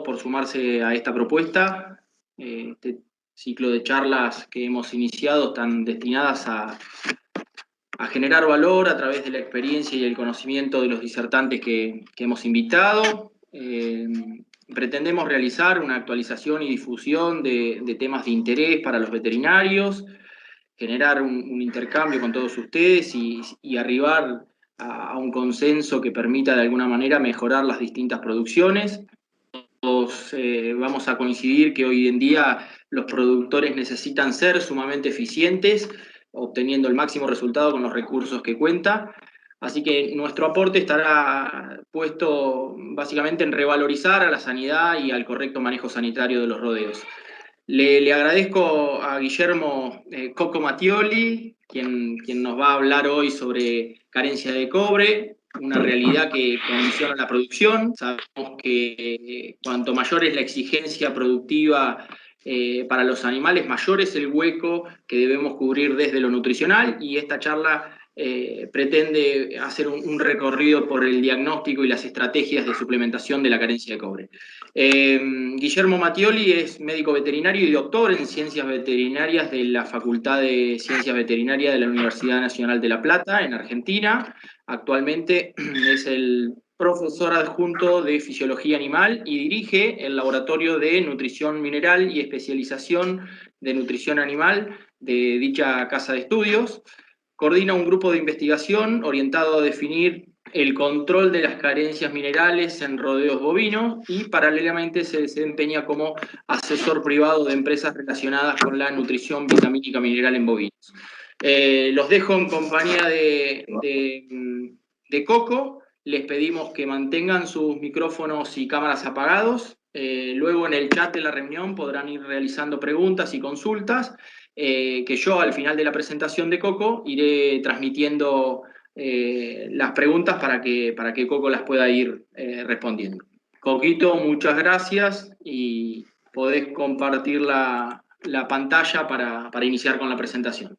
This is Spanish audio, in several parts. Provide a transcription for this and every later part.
por sumarse a esta propuesta. Este ciclo de charlas que hemos iniciado están destinadas a generar valor a través de la experiencia y el conocimiento de los disertantes que hemos invitado. Pretendemos realizar una actualización y difusión de temas de interés para los veterinarios, generar un intercambio con todos ustedes y arribar a un consenso que permita de alguna manera mejorar las distintas producciones. Todos vamos a coincidir que hoy en día los productores necesitan ser sumamente eficientes, obteniendo el máximo resultado con los recursos que cuenta. Así que nuestro aporte estará puesto básicamente en revalorizar a la sanidad y al correcto manejo sanitario de los rodeos. Le agradezco a Guillermo Coco Mattioli, quien nos va a hablar hoy sobre carencia de cobre, una realidad que condiciona la producción. Sabemos que cuanto mayor es la exigencia productiva para los animales, mayor es el hueco que debemos cubrir desde lo nutricional, y esta charla pretende hacer un recorrido por el diagnóstico y las estrategias de suplementación de la carencia de cobre. Guillermo Mattioli es médico veterinario y doctor en Ciencias Veterinarias de la Facultad de Ciencias Veterinarias de la Universidad Nacional de La Plata, en Argentina. Actualmente es el profesor adjunto de Fisiología Animal y dirige el Laboratorio de Nutrición Mineral y Especialización de Nutrición Animal de dicha casa de estudios. Coordina un grupo de investigación orientado a definir el control de las carencias minerales en rodeos bovinos y paralelamente se desempeña como asesor privado de empresas relacionadas con la nutrición vitamínica mineral en bovinos. Los dejo en compañía de Coco. Les pedimos que mantengan sus micrófonos y cámaras apagados. Luego en el chat de la reunión podrán ir realizando preguntas y consultas, que yo al final de la presentación de Coco iré transmitiendo las preguntas para que Coco las pueda ir respondiendo. Coquito, muchas gracias y podés compartir la pantalla para iniciar con la presentación.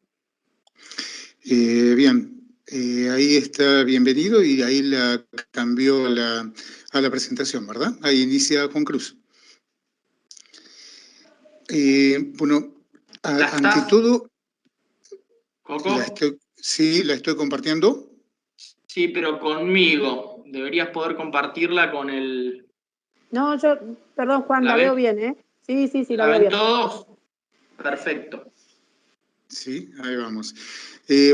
Bien, ahí está, bienvenido, y ahí la cambió a la presentación, ¿verdad? Ahí inicia Juan Cruz. Bueno, ante todo... ¿Coco? Sí, la estoy compartiendo. Sí, pero conmigo. Deberías poder compartirla con el... No, perdón Juan, la veo bien, ¿eh? Sí, la veo bien. ¿La ven todos? Perfecto. Sí, ahí vamos.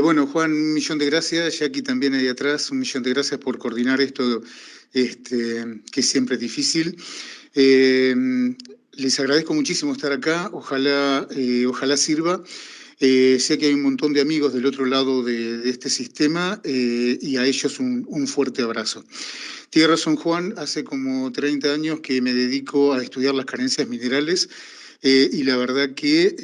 Bueno, Juan, un millón de gracias. Jackie también ahí atrás, un millón de gracias por coordinar esto, que siempre es difícil. Les agradezco muchísimo estar acá. Ojalá sirva. Sé que hay un montón de amigos del otro lado de este sistema, y a ellos un fuerte abrazo. Tiene razón Juan, hace como 30 años que me dedico a estudiar las carencias minerales, y la verdad que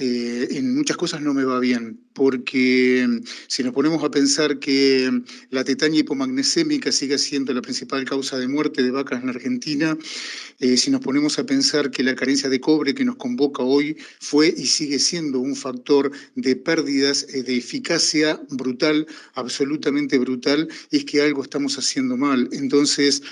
en muchas cosas no me va bien, porque si nos ponemos a pensar que la tetania hipomagnesémica sigue siendo la principal causa de muerte de vacas en Argentina, si nos ponemos a pensar que la carencia de cobre que nos convoca hoy fue y sigue siendo un factor de pérdidas de eficacia brutal, absolutamente brutal, es que algo estamos haciendo mal. Entonces,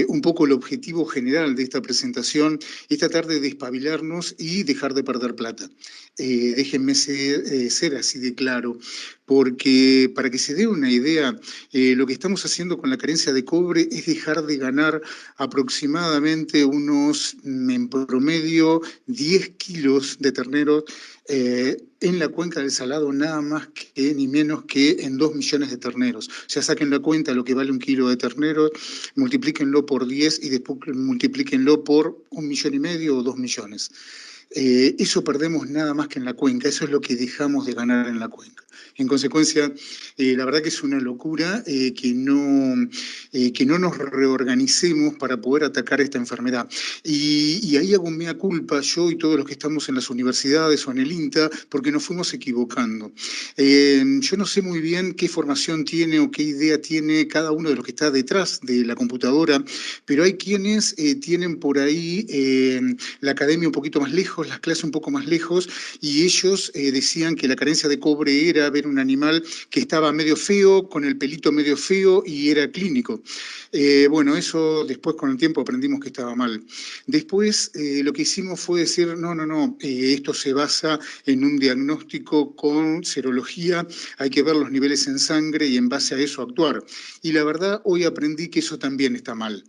un poco el objetivo general de esta presentación es tratar de despabilarnos y dejar de perder plata. Déjenme ser así de claro, porque para que se dé una idea, lo que estamos haciendo con la carencia de cobre es dejar de ganar aproximadamente unos, en promedio, 10 kilos de terneros en la cuenca del Salado, nada más que ni menos que en 2 millones de terneros. O sea, saquen la cuenta lo que vale un kilo de terneros, multiplíquenlo por 10 y después multiplíquenlo por 1,5 millones o 2 millones. Eso perdemos nada más que en la cuenca, eso es lo que dejamos de ganar en la cuenca. En consecuencia, la verdad que es una locura que no nos reorganicemos para poder atacar esta enfermedad. Y ahí hago mea culpa yo y todos los que estamos en las universidades o en el INTA, porque nos fuimos equivocando. Yo no sé muy bien qué formación tiene o qué idea tiene cada uno de los que está detrás de la computadora, pero hay quienes tienen por ahí la academia un poquito más lejos, lejos, las clases un poco más lejos, y ellos decían que la carencia de cobre era ver un animal que estaba medio feo, con el pelito medio feo, y era clínico. Bueno, eso después con el tiempo aprendimos que estaba mal. Después lo que hicimos fue decir, no, esto se basa en un diagnóstico con serología, hay que ver los niveles en sangre y en base a eso actuar. Y la verdad, hoy aprendí que eso también está mal.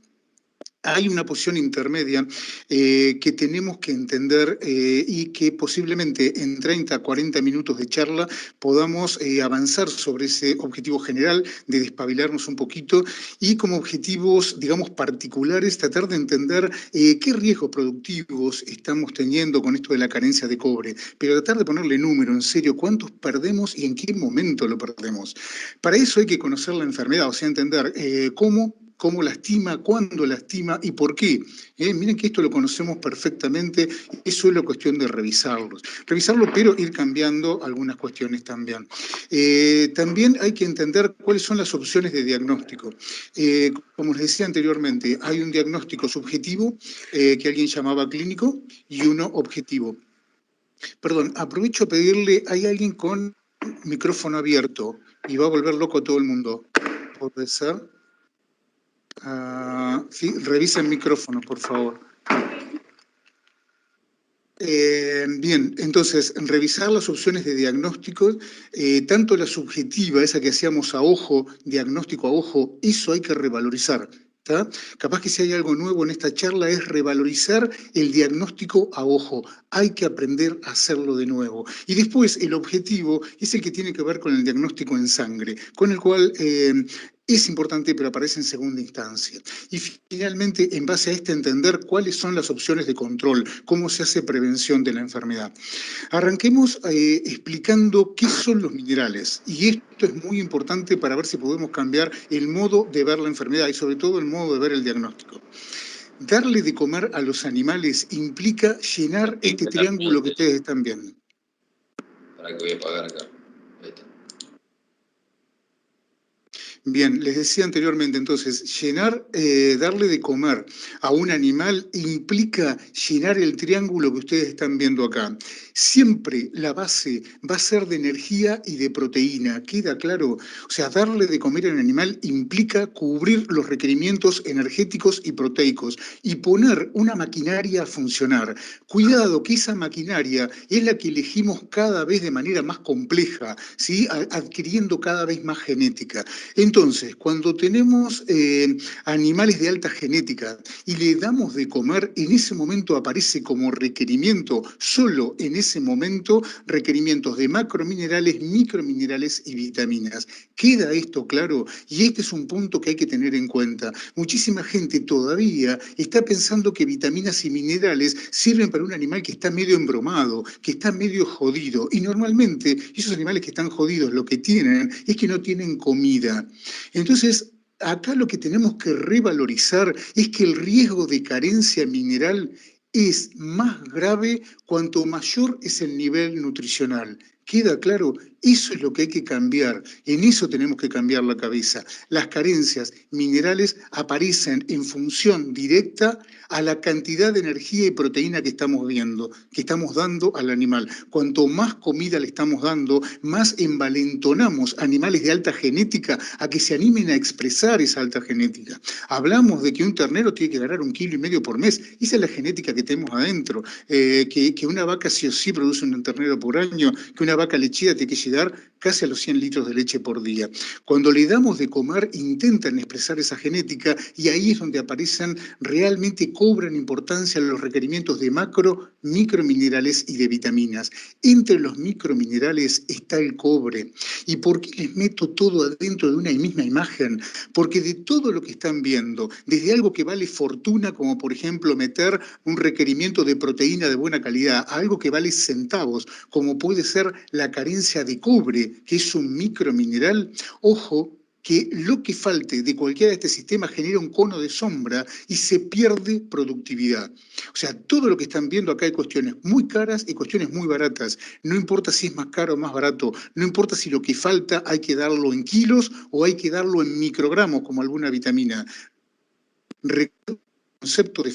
Hay una posición intermedia que tenemos que entender y que posiblemente en 30, 40 minutos de charla podamos avanzar sobre ese objetivo general de despabilarnos un poquito y como objetivos, digamos, particulares, tratar de entender qué riesgos productivos estamos teniendo con esto de la carencia de cobre, pero tratar de ponerle número, en serio, cuántos perdemos y en qué momento lo perdemos. Para eso hay que conocer la enfermedad, o sea, entender cómo lastima, cuándo lastima y por qué. Miren que esto lo conocemos perfectamente, es solo cuestión de revisarlo, pero ir cambiando algunas cuestiones también. También hay que entender cuáles son las opciones de diagnóstico. Como les decía anteriormente, hay un diagnóstico subjetivo que alguien llamaba clínico y uno objetivo. Perdón, aprovecho a pedirle, hay alguien con micrófono abierto y va a volver loco a todo el mundo. ¿Puede ser? Sí, revisa el micrófono, por favor. Bien, entonces, revisar las opciones de diagnóstico, tanto la subjetiva, esa que hacíamos a ojo, diagnóstico a ojo, eso hay que revalorizar. ¿Tá? Capaz que si hay algo nuevo en esta charla es revalorizar el diagnóstico a ojo. Hay que aprender a hacerlo de nuevo. Y después el objetivo es el que tiene que ver con el diagnóstico en sangre, con el cual es importante, pero aparece en segunda instancia. Y finalmente, en base a este, entender cuáles son las opciones de control, cómo se hace prevención de la enfermedad. Arranquemos explicando qué son los minerales. Y esto es muy importante para ver si podemos cambiar el modo de ver la enfermedad y sobre todo el modo de ver el diagnóstico. Darle de comer a los animales implica llenar este triángulo que ustedes están viendo. Para que voy a apagar acá. Ahí está. Bien, les decía anteriormente, entonces, darle de comer a un animal implica llenar el triángulo que ustedes están viendo acá. Siempre la base va a ser de energía y de proteína, ¿queda claro? O sea, darle de comer a un animal implica cubrir los requerimientos energéticos y proteicos y poner una maquinaria a funcionar. Cuidado que esa maquinaria es la que elegimos cada vez de manera más compleja, ¿sí? Adquiriendo cada vez más genética. Entonces, cuando tenemos animales de alta genética y le damos de comer, en ese momento aparece como requerimiento, solo en ese momento, requerimientos de macrominerales, microminerales y vitaminas. ¿Queda esto claro? Y este es un punto que hay que tener en cuenta. Muchísima gente todavía está pensando que vitaminas y minerales sirven para un animal que está medio embromado, que está medio jodido. Y normalmente esos animales que están jodidos lo que tienen es que no tienen comida. Entonces, acá lo que tenemos que revalorizar es que el riesgo de carencia mineral es más grave cuanto mayor es el nivel nutricional. ¿Queda claro? Eso es lo que hay que cambiar. En eso tenemos que cambiar la cabeza. Las carencias minerales aparecen en función directa a la cantidad de energía y proteína que estamos viendo, que estamos dando al animal. Cuanto más comida le estamos dando, más envalentonamos animales de alta genética a que se animen a expresar esa alta genética. Hablamos de que un ternero tiene que ganar 1,5 kilos por mes. Esa es la genética que tenemos adentro. Que una vaca sí o sí produce un ternero por año, que una vaca lechera tiene que llegar casi a los 100 litros de leche por día. Cuando le damos de comer, intentan expresar esa genética y ahí es donde aparecen, realmente cobran importancia los requerimientos de macro, microminerales y de vitaminas. Entre los microminerales está el cobre. ¿Y por qué les meto todo adentro de una misma imagen? Porque de todo lo que están viendo, desde algo que vale fortuna, como por ejemplo meter un requerimiento de proteína de buena calidad, a algo que vale centavos, como puede ser la carencia de cobre, que es un micromineral, ojo, que lo que falte de cualquiera de este sistema genera un cono de sombra y se pierde productividad. O sea, todo lo que están viendo acá hay cuestiones muy caras y cuestiones muy baratas. No importa si es más caro o más barato, no importa si lo que falta hay que darlo en kilos o hay que darlo en microgramos como alguna vitamina. Recuerda el concepto de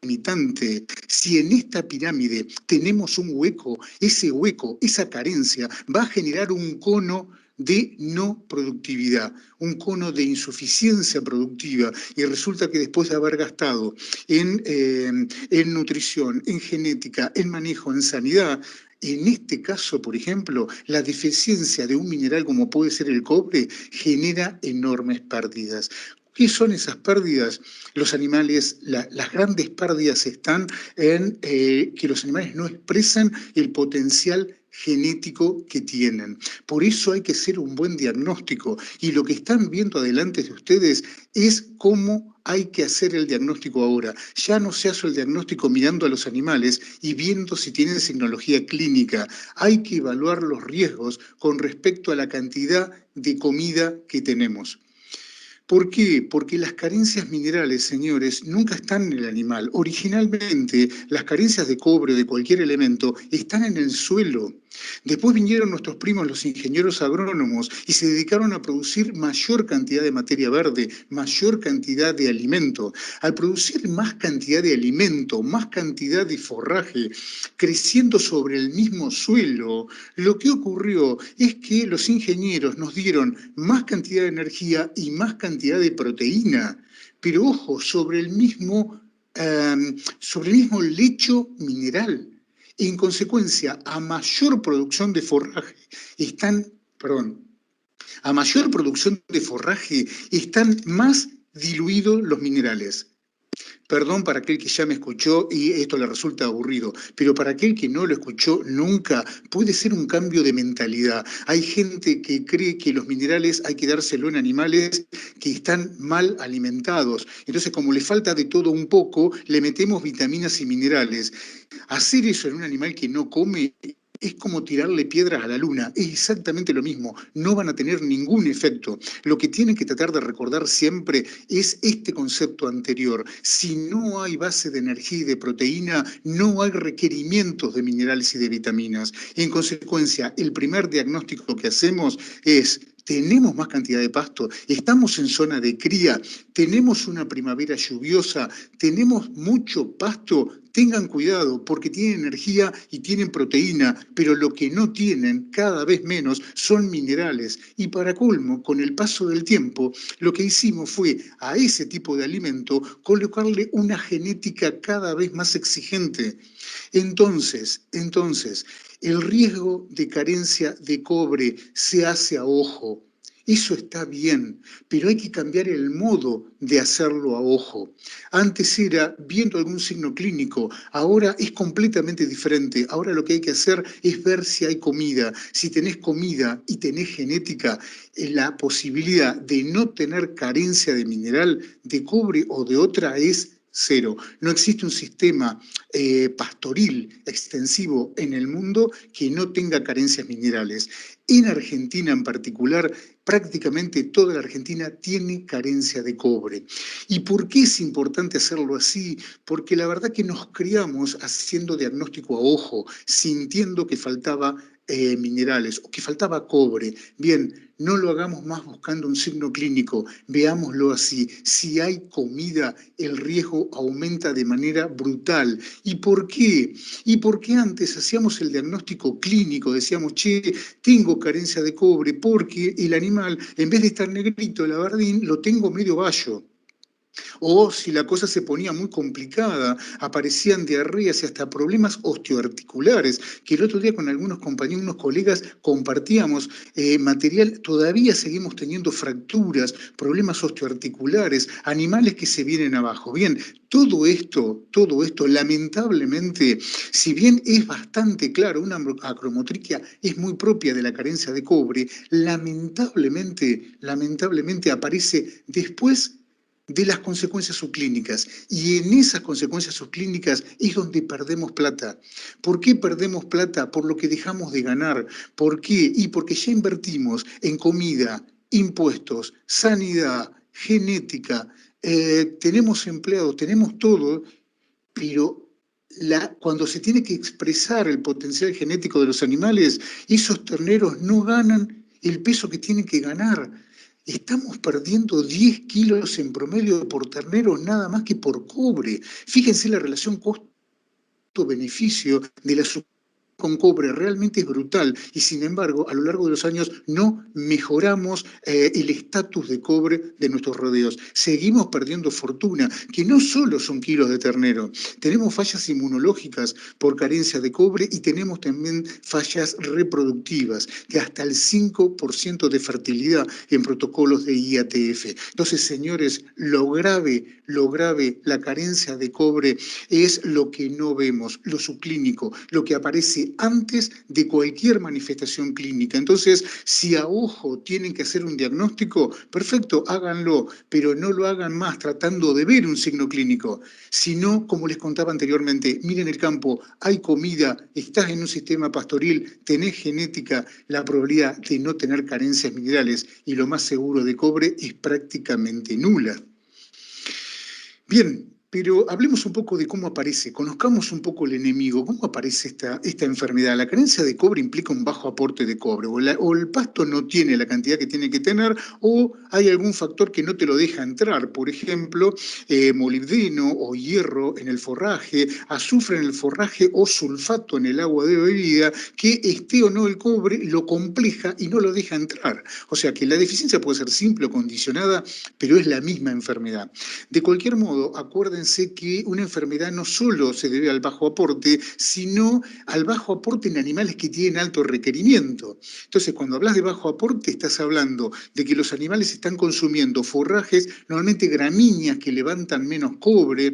limitante. Si en esta pirámide tenemos un hueco, esa carencia va a generar un cono de no productividad, un cono de insuficiencia productiva, y resulta que después de haber gastado en nutrición, en genética, en manejo, en sanidad, en este caso, por ejemplo, la deficiencia de un mineral como puede ser el cobre genera enormes pérdidas. ¿Qué son esas pérdidas? Los animales, las grandes pérdidas están en que los animales no expresan el potencial genético que tienen. Por eso hay que hacer un buen diagnóstico, y lo que están viendo adelante de ustedes es cómo hay que hacer el diagnóstico ahora. Ya no se hace el diagnóstico mirando a los animales y viendo si tienen signología clínica. Hay que evaluar los riesgos con respecto a la cantidad de comida que tenemos. ¿Por qué? Porque las carencias minerales, señores, nunca están en el animal. Originalmente, las carencias de cobre o de cualquier elemento están en el suelo. Después vinieron nuestros primos, los ingenieros agrónomos, y se dedicaron a producir mayor cantidad de materia verde, mayor cantidad de alimento. Al producir más cantidad de alimento, más cantidad de forraje, creciendo sobre el mismo suelo, lo que ocurrió es que los ingenieros nos dieron más cantidad de energía y más cantidad de proteína, pero ojo, sobre el mismo lecho mineral. En consecuencia, a mayor producción de forraje están más diluidos los minerales. Perdón para aquel que ya me escuchó y esto le resulta aburrido, pero para aquel que no lo escuchó nunca, puede ser un cambio de mentalidad. Hay gente que cree que los minerales hay que dárselo en animales que están mal alimentados. Entonces, como le falta de todo un poco, le metemos vitaminas y minerales. Hacer eso en un animal que no come es como tirarle piedras a la luna, es exactamente lo mismo, no van a tener ningún efecto. Lo que tienen que tratar de recordar siempre es este concepto anterior. Si no hay base de energía y de proteína, no hay requerimientos de minerales y de vitaminas. En consecuencia, el primer diagnóstico que hacemos es: tenemos más cantidad de pasto, estamos en zona de cría, tenemos una primavera lluviosa, tenemos mucho pasto. Tengan cuidado porque tienen energía y tienen proteína, pero lo que no tienen, cada vez menos, son minerales. Y para colmo, con el paso del tiempo, lo que hicimos fue a ese tipo de alimento colocarle una genética cada vez más exigente. Entonces, el riesgo de carencia de cobre se hace a ojo. Eso está bien, pero hay que cambiar el modo de hacerlo a ojo. Antes era viendo algún signo clínico, ahora es completamente diferente. Ahora lo que hay que hacer es ver si hay comida. Si tenés comida y tenés genética, la posibilidad de no tener carencia de mineral, de cobre o de otra es cero. No existe un sistema pastoril extensivo en el mundo que no tenga carencias minerales. En Argentina en particular, prácticamente toda la Argentina tiene carencia de cobre. ¿Y por qué es importante hacerlo así? Porque la verdad que nos criamos haciendo diagnóstico a ojo, sintiendo que faltaba minerales o que faltaba cobre. Bien, no lo hagamos más buscando un signo clínico, veámoslo así. Si hay comida, el riesgo aumenta de manera brutal. ¿Y por qué? Y porque antes hacíamos el diagnóstico clínico, decíamos, che, tengo carencia de cobre porque el animal, en vez de estar negrito, el abardín, lo tengo medio bayo. O si la cosa se ponía muy complicada, aparecían diarreas y hasta problemas osteoarticulares, que el otro día con algunos compañeros, unos colegas, compartíamos material, todavía seguimos teniendo fracturas, problemas osteoarticulares, animales que se vienen abajo. Bien, todo esto, lamentablemente, si bien es bastante claro, una acromotriquia es muy propia de la carencia de cobre, lamentablemente aparece después de las consecuencias subclínicas. Y en esas consecuencias subclínicas es donde perdemos plata. ¿Por qué perdemos plata? Por lo que dejamos de ganar. ¿Por qué? Y porque ya invertimos en comida, impuestos, sanidad, genética, tenemos empleados, tenemos todo, pero cuando se tiene que expresar el potencial genético de los animales, esos terneros no ganan el peso que tienen que ganar. Estamos perdiendo 10 kilos en promedio por ternero nada más que por cobre. Fíjense la relación costo-beneficio de la con cobre realmente es brutal y sin embargo a lo largo de los años no mejoramos el estatus de cobre de nuestros rodeos. Seguimos perdiendo fortuna, que no solo son kilos de ternero, tenemos fallas inmunológicas por carencia de cobre y tenemos también fallas reproductivas de hasta el 5% de fertilidad en protocolos de IATF. Entonces, señores, lo grave, la carencia de cobre es lo que no vemos, lo subclínico, lo que aparece antes de cualquier manifestación clínica. Entonces, si a ojo tienen que hacer un diagnóstico, perfecto, háganlo, pero no lo hagan más tratando de ver un signo clínico, sino, como les contaba anteriormente, miren el campo, hay comida, estás en un sistema pastoril, tenés genética, la probabilidad de no tener carencias minerales y lo más seguro de cobre es prácticamente nula. Bien, pero hablemos un poco de cómo aparece, conozcamos un poco el enemigo, cómo aparece esta enfermedad. La carencia de cobre implica un bajo aporte de cobre, o el pasto no tiene la cantidad que tiene que tener, o hay algún factor que no te lo deja entrar, por ejemplo, molibdeno o hierro en el forraje, azufre en el forraje o sulfato en el agua de bebida, que esté o no el cobre lo compleja y no lo deja entrar. O sea que la deficiencia puede ser simple o condicionada, pero es la misma enfermedad. De cualquier modo, acuérdense que una enfermedad no solo se debe al bajo aporte, sino al bajo aporte en animales que tienen alto requerimiento. Entonces, cuando hablas de bajo aporte, estás hablando de que los animales están consumiendo forrajes, normalmente gramíneas que levantan menos cobre.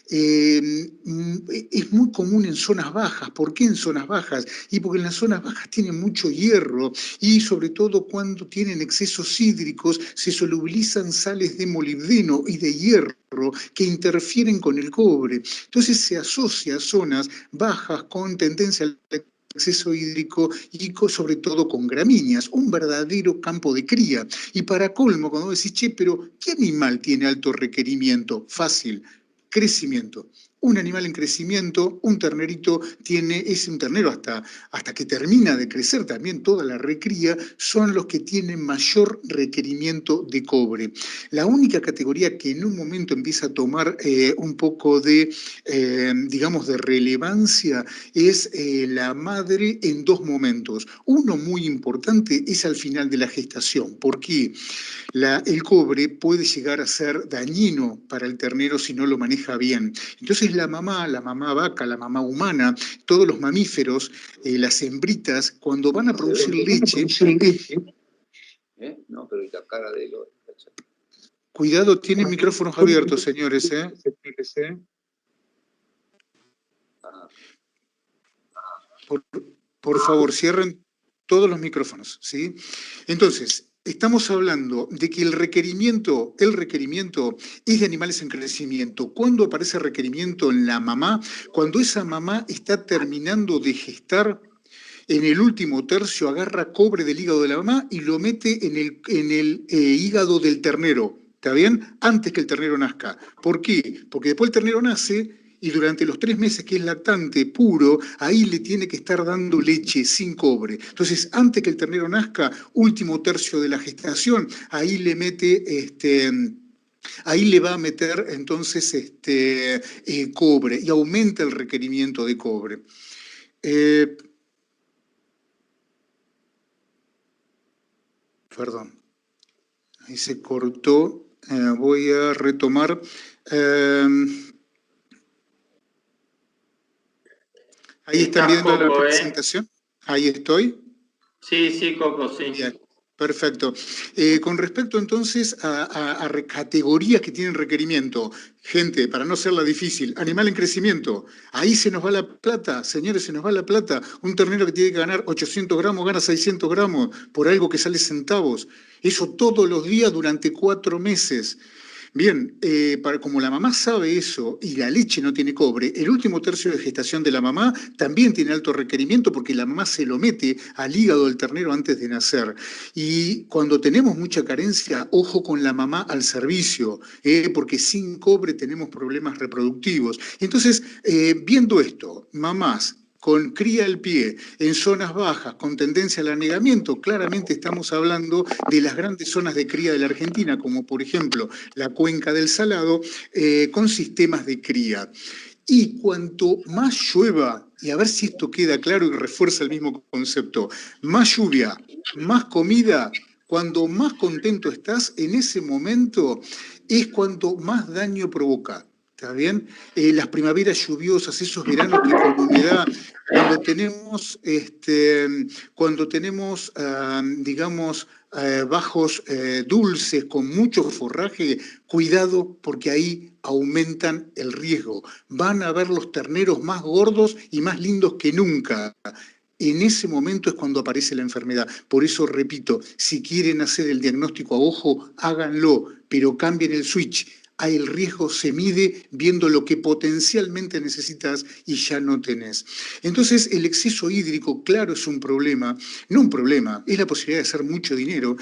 Es muy común en zonas bajas. ¿Por qué en zonas bajas? Y porque en las zonas bajas tienen mucho hierro y sobre todo cuando tienen excesos hídricos se solubilizan sales de molibdeno y de hierro que interfieren con el cobre. Entonces se asocia a zonas bajas con tendencia al exceso hídrico y sobre todo con gramíneas, un verdadero campo de cría. Y para colmo, cuando decís, che, pero ¿qué animal tiene alto requerimiento? Fácil. Crecimiento. Un animal en crecimiento, un ternerito es un ternero hasta que termina de crecer, también toda la recría, son los que tienen mayor requerimiento de cobre. La única categoría que en un momento empieza a tomar un poco de, digamos, de relevancia es la madre en dos momentos. Uno muy importante es al final de la gestación. ¿Por qué? El cobre puede llegar a ser dañino para el ternero si no lo maneja bien. Entonces la mamá vaca, la mamá humana, todos los mamíferos, las hembritas, cuando van a producir leche... No, pero la cara de lo... Cuidado, tienen micrófonos abiertos, señores. Por favor, cierren todos los micrófonos, ¿sí? Entonces, estamos hablando de que el requerimiento es de animales en crecimiento. ¿Cuándo aparece el requerimiento en la mamá? Cuando esa mamá está terminando de gestar, en el último tercio agarra cobre del hígado de la mamá y lo mete en el hígado del ternero, ¿está bien? Antes que el ternero nazca. ¿Por qué? Porque después el ternero nace y durante los 3 meses que es lactante puro, ahí le tiene que estar dando leche sin cobre. Entonces, antes que el ternero nazca, último tercio de la gestación, ahí le mete ahí le va a meter entonces cobre y aumenta el requerimiento de cobre. Perdón, ahí se cortó. Voy a retomar. Ahí están viendo la presentación. Ahí estoy. Sí, Coco, sí. Bien, perfecto. Con respecto entonces a categorías que tienen requerimiento, gente, para no hacerla difícil, animal en crecimiento, ahí se nos va la plata, señores, se nos va la plata. Un ternero que tiene que ganar 800 gramos gana 600 gramos por algo que sale centavos. Eso todos los días durante 4 meses. Bien, como la mamá sabe eso y la leche no tiene cobre, el último tercio de gestación de la mamá también tiene alto requerimiento porque la mamá se lo mete al hígado del ternero antes de nacer. Y cuando tenemos mucha carencia, ojo con la mamá al servicio, porque sin cobre tenemos problemas reproductivos. Entonces, viendo esto, mamás con cría al pie, en zonas bajas, con tendencia al anegamiento, claramente estamos hablando de las grandes zonas de cría de la Argentina, como por ejemplo la cuenca del Salado, con sistemas de cría. Y cuanto más llueva, y a ver si esto queda claro y refuerza el mismo concepto, más lluvia, más comida, cuando más contento estás, en ese momento es cuando más daño provoca. ¿Está bien? Las primaveras lluviosas, esos veranos que con humedad, cuando tenemos digamos, bajos dulces con mucho forraje, cuidado porque ahí aumentan el riesgo. Van a ver los terneros más gordos y más lindos que nunca. En ese momento es cuando aparece la enfermedad. Por eso, repito, si quieren hacer el diagnóstico a ojo, háganlo, pero cambien el switch. Ahí el riesgo se mide viendo lo que potencialmente necesitas y ya no tenés. Entonces, el exceso hídrico, claro, es un problema. No un problema, es la posibilidad de hacer mucho dinero,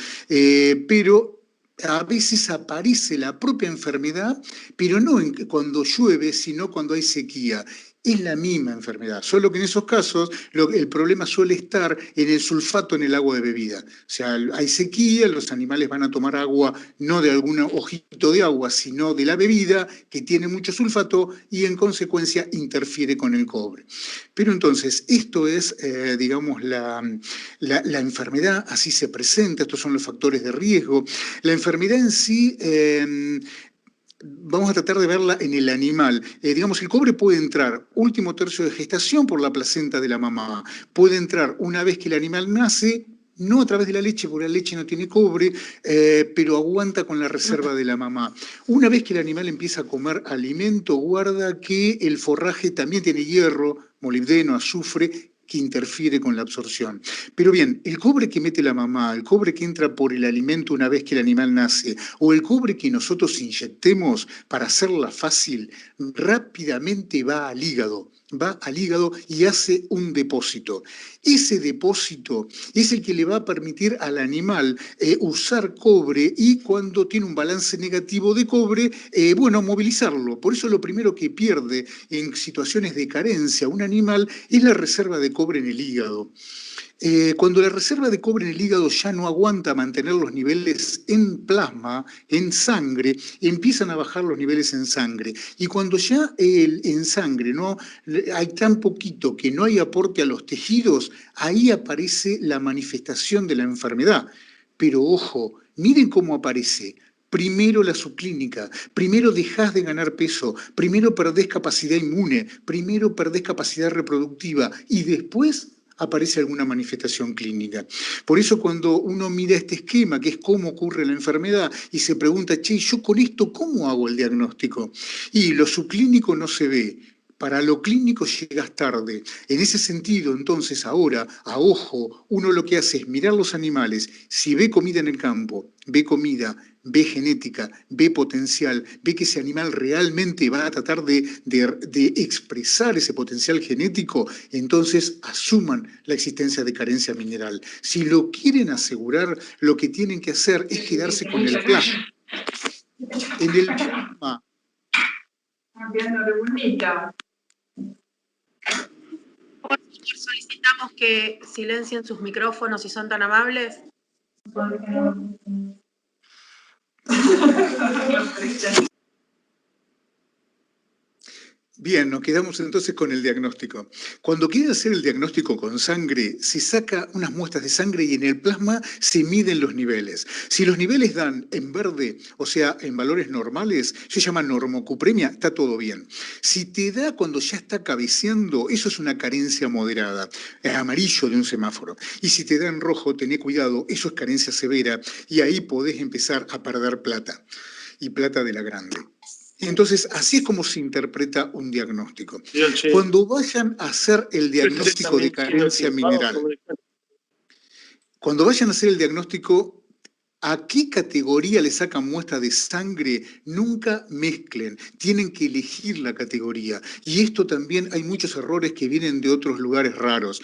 pero a veces aparece la propia enfermedad, pero no cuando llueve, sino cuando hay sequía. Es la misma enfermedad, solo que en esos casos el problema suele estar en el sulfato en el agua de bebida. O sea, hay sequía, los animales van a tomar agua no de algún ojito de agua, sino de la bebida que tiene mucho sulfato y en consecuencia interfiere con el cobre. Pero entonces, esto es, digamos, la enfermedad, así se presenta, estos son los factores de riesgo. La enfermedad en sí... vamos a tratar de verla en el animal. Digamos, el cobre puede entrar último tercio de gestación por la placenta de la mamá. Puede entrar una vez que el animal nace, no a través de la leche, porque la leche no tiene cobre, pero aguanta con la reserva de la mamá. Una vez que el animal empieza a comer alimento, guarda que el forraje también tiene hierro, molibdeno, azufre, que interfiere con la absorción. Pero bien, el cobre que mete la mamá, el cobre que entra por el alimento una vez que el animal nace, o el cobre que nosotros inyectemos para hacerla fácil, rápidamente va al hígado y hace un depósito. Ese depósito es el que le va a permitir al animal usar cobre y cuando tiene un balance negativo de cobre, movilizarlo. Por eso lo primero que pierde en situaciones de carencia un animal es la reserva de cobre en el hígado. Cuando la reserva de cobre en el hígado ya no aguanta mantener los niveles en plasma, en sangre, empiezan a bajar los niveles en sangre. Y cuando ya en sangre no hay tan poquito que no hay aporte a los tejidos, ahí aparece la manifestación de la enfermedad. Pero ojo, miren cómo aparece. Primero la subclínica, primero dejás de ganar peso, primero perdés capacidad inmune, primero perdés capacidad reproductiva y después aparece alguna manifestación clínica. Por eso cuando uno mira este esquema, que es cómo ocurre la enfermedad, y se pregunta, che, ¿yo con esto cómo hago el diagnóstico? Y lo subclínico no se ve. Para lo clínico llegas tarde. En ese sentido, entonces, ahora, a ojo, uno lo que hace es mirar los animales. Si ve comida en el campo, ve comida, ve genética, ve potencial, ve que ese animal realmente va a tratar de expresar ese potencial genético, entonces asuman la existencia de carencia mineral. Si lo quieren asegurar, lo que tienen que hacer es quedarse con el plasma. En el plasma... Solicitamos que silencien sus micrófonos si son tan amables. Bien, nos quedamos entonces con el diagnóstico. Cuando quieren hacer el diagnóstico con sangre, se saca unas muestras de sangre y en el plasma se miden los niveles. Si los niveles dan en verde, o sea, en valores normales, se llama normocupremia, está todo bien. Si te da cuando ya está cabeceando, eso es una carencia moderada, es amarillo de un semáforo. Y si te da en rojo, tené cuidado, eso es carencia severa y ahí podés empezar a perder plata, y plata de la grande. Entonces, así es como se interpreta un diagnóstico. Cuando vayan a hacer el diagnóstico de carencia mineral, cuando vayan a hacer el diagnóstico, ¿a qué categoría le sacan muestra de sangre? Nunca mezclen, tienen que elegir la categoría. Y esto también hay muchos errores que vienen de otros lugares raros.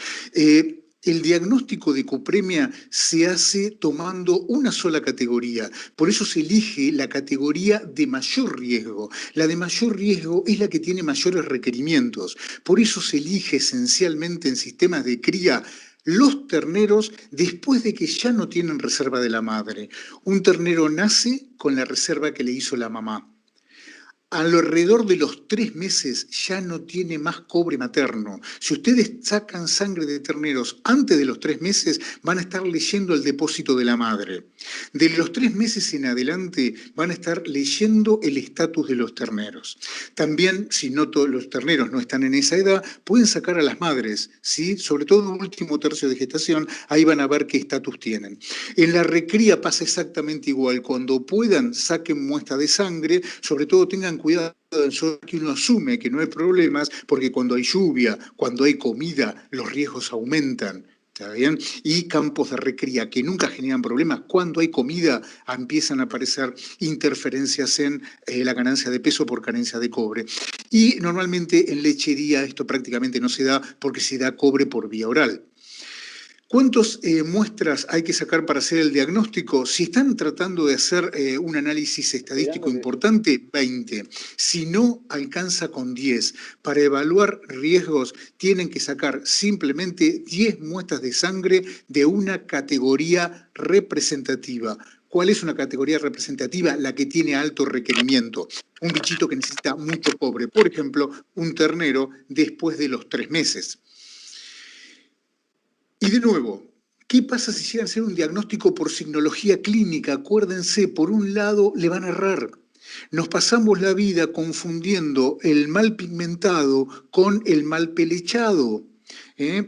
El diagnóstico de copremia se hace tomando una sola categoría, por eso se elige la categoría de mayor riesgo. La de mayor riesgo es la que tiene mayores requerimientos, por eso se elige esencialmente en sistemas de cría los terneros después de que ya no tienen reserva de la madre. Un ternero nace con la reserva que le hizo la mamá. Alrededor de los 3 meses ya no tiene más cobre materno. Si ustedes sacan sangre de terneros antes de los 3 meses, van a estar leyendo el depósito de la madre. De los 3 meses en adelante van a estar leyendo el estatus de los terneros. También, si no todos los terneros no están en esa edad, pueden sacar a las madres, ¿sí? Sobre todo en el último tercio de gestación, ahí van a ver qué estatus tienen. En la recría pasa exactamente igual. Cuando puedan, saquen muestra de sangre, sobre todo tengan cuidado que uno asume que no hay problemas, porque cuando hay lluvia, cuando hay comida, los riesgos aumentan. ¿Está bien? Y campos de recría que nunca generan problemas, cuando hay comida empiezan a aparecer interferencias en la ganancia de peso por carencia de cobre. Y normalmente en lechería esto prácticamente no se da porque se da cobre por vía oral. ¿Cuántas muestras hay que sacar para hacer el diagnóstico? Si están tratando de hacer un análisis estadístico importante, 20. Si no, alcanza con 10. Para evaluar riesgos, tienen que sacar simplemente 10 muestras de sangre de una categoría representativa. ¿Cuál es una categoría representativa? La que tiene alto requerimiento. Un bichito que necesita mucho cobre. Por ejemplo, un ternero después de los 3 meses. Y de nuevo, ¿qué pasa si llegan a hacer un diagnóstico por signología clínica? Acuérdense, por un lado le van a errar. Nos pasamos la vida confundiendo el mal pigmentado con el mal pelechado.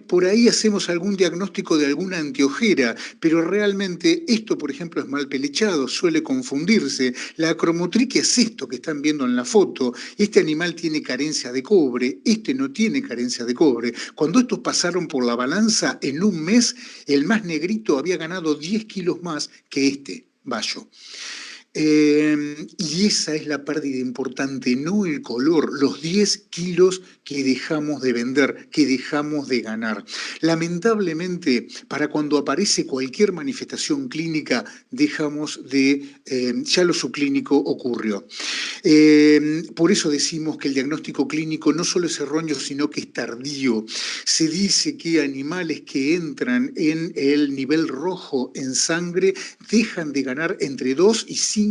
Por ahí hacemos algún diagnóstico de alguna anteojera, pero realmente esto, por ejemplo, es mal pelechado, suele confundirse. La acromotriquia es esto que están viendo en la foto. Este animal tiene carencia de cobre, este no tiene carencia de cobre. Cuando estos pasaron por la balanza, en un mes, el más negrito había ganado 10 kilos más que este bayo. Y esa es la pérdida importante, no el color, los 10 kilos que dejamos de vender, que dejamos de ganar. Lamentablemente, para cuando aparece cualquier manifestación clínica, dejamos de, ya lo subclínico ocurrió. Por eso decimos que el diagnóstico clínico no solo es erróneo, sino que es tardío. Se dice que animales que entran en el nivel rojo en sangre dejan de ganar entre 2 y 5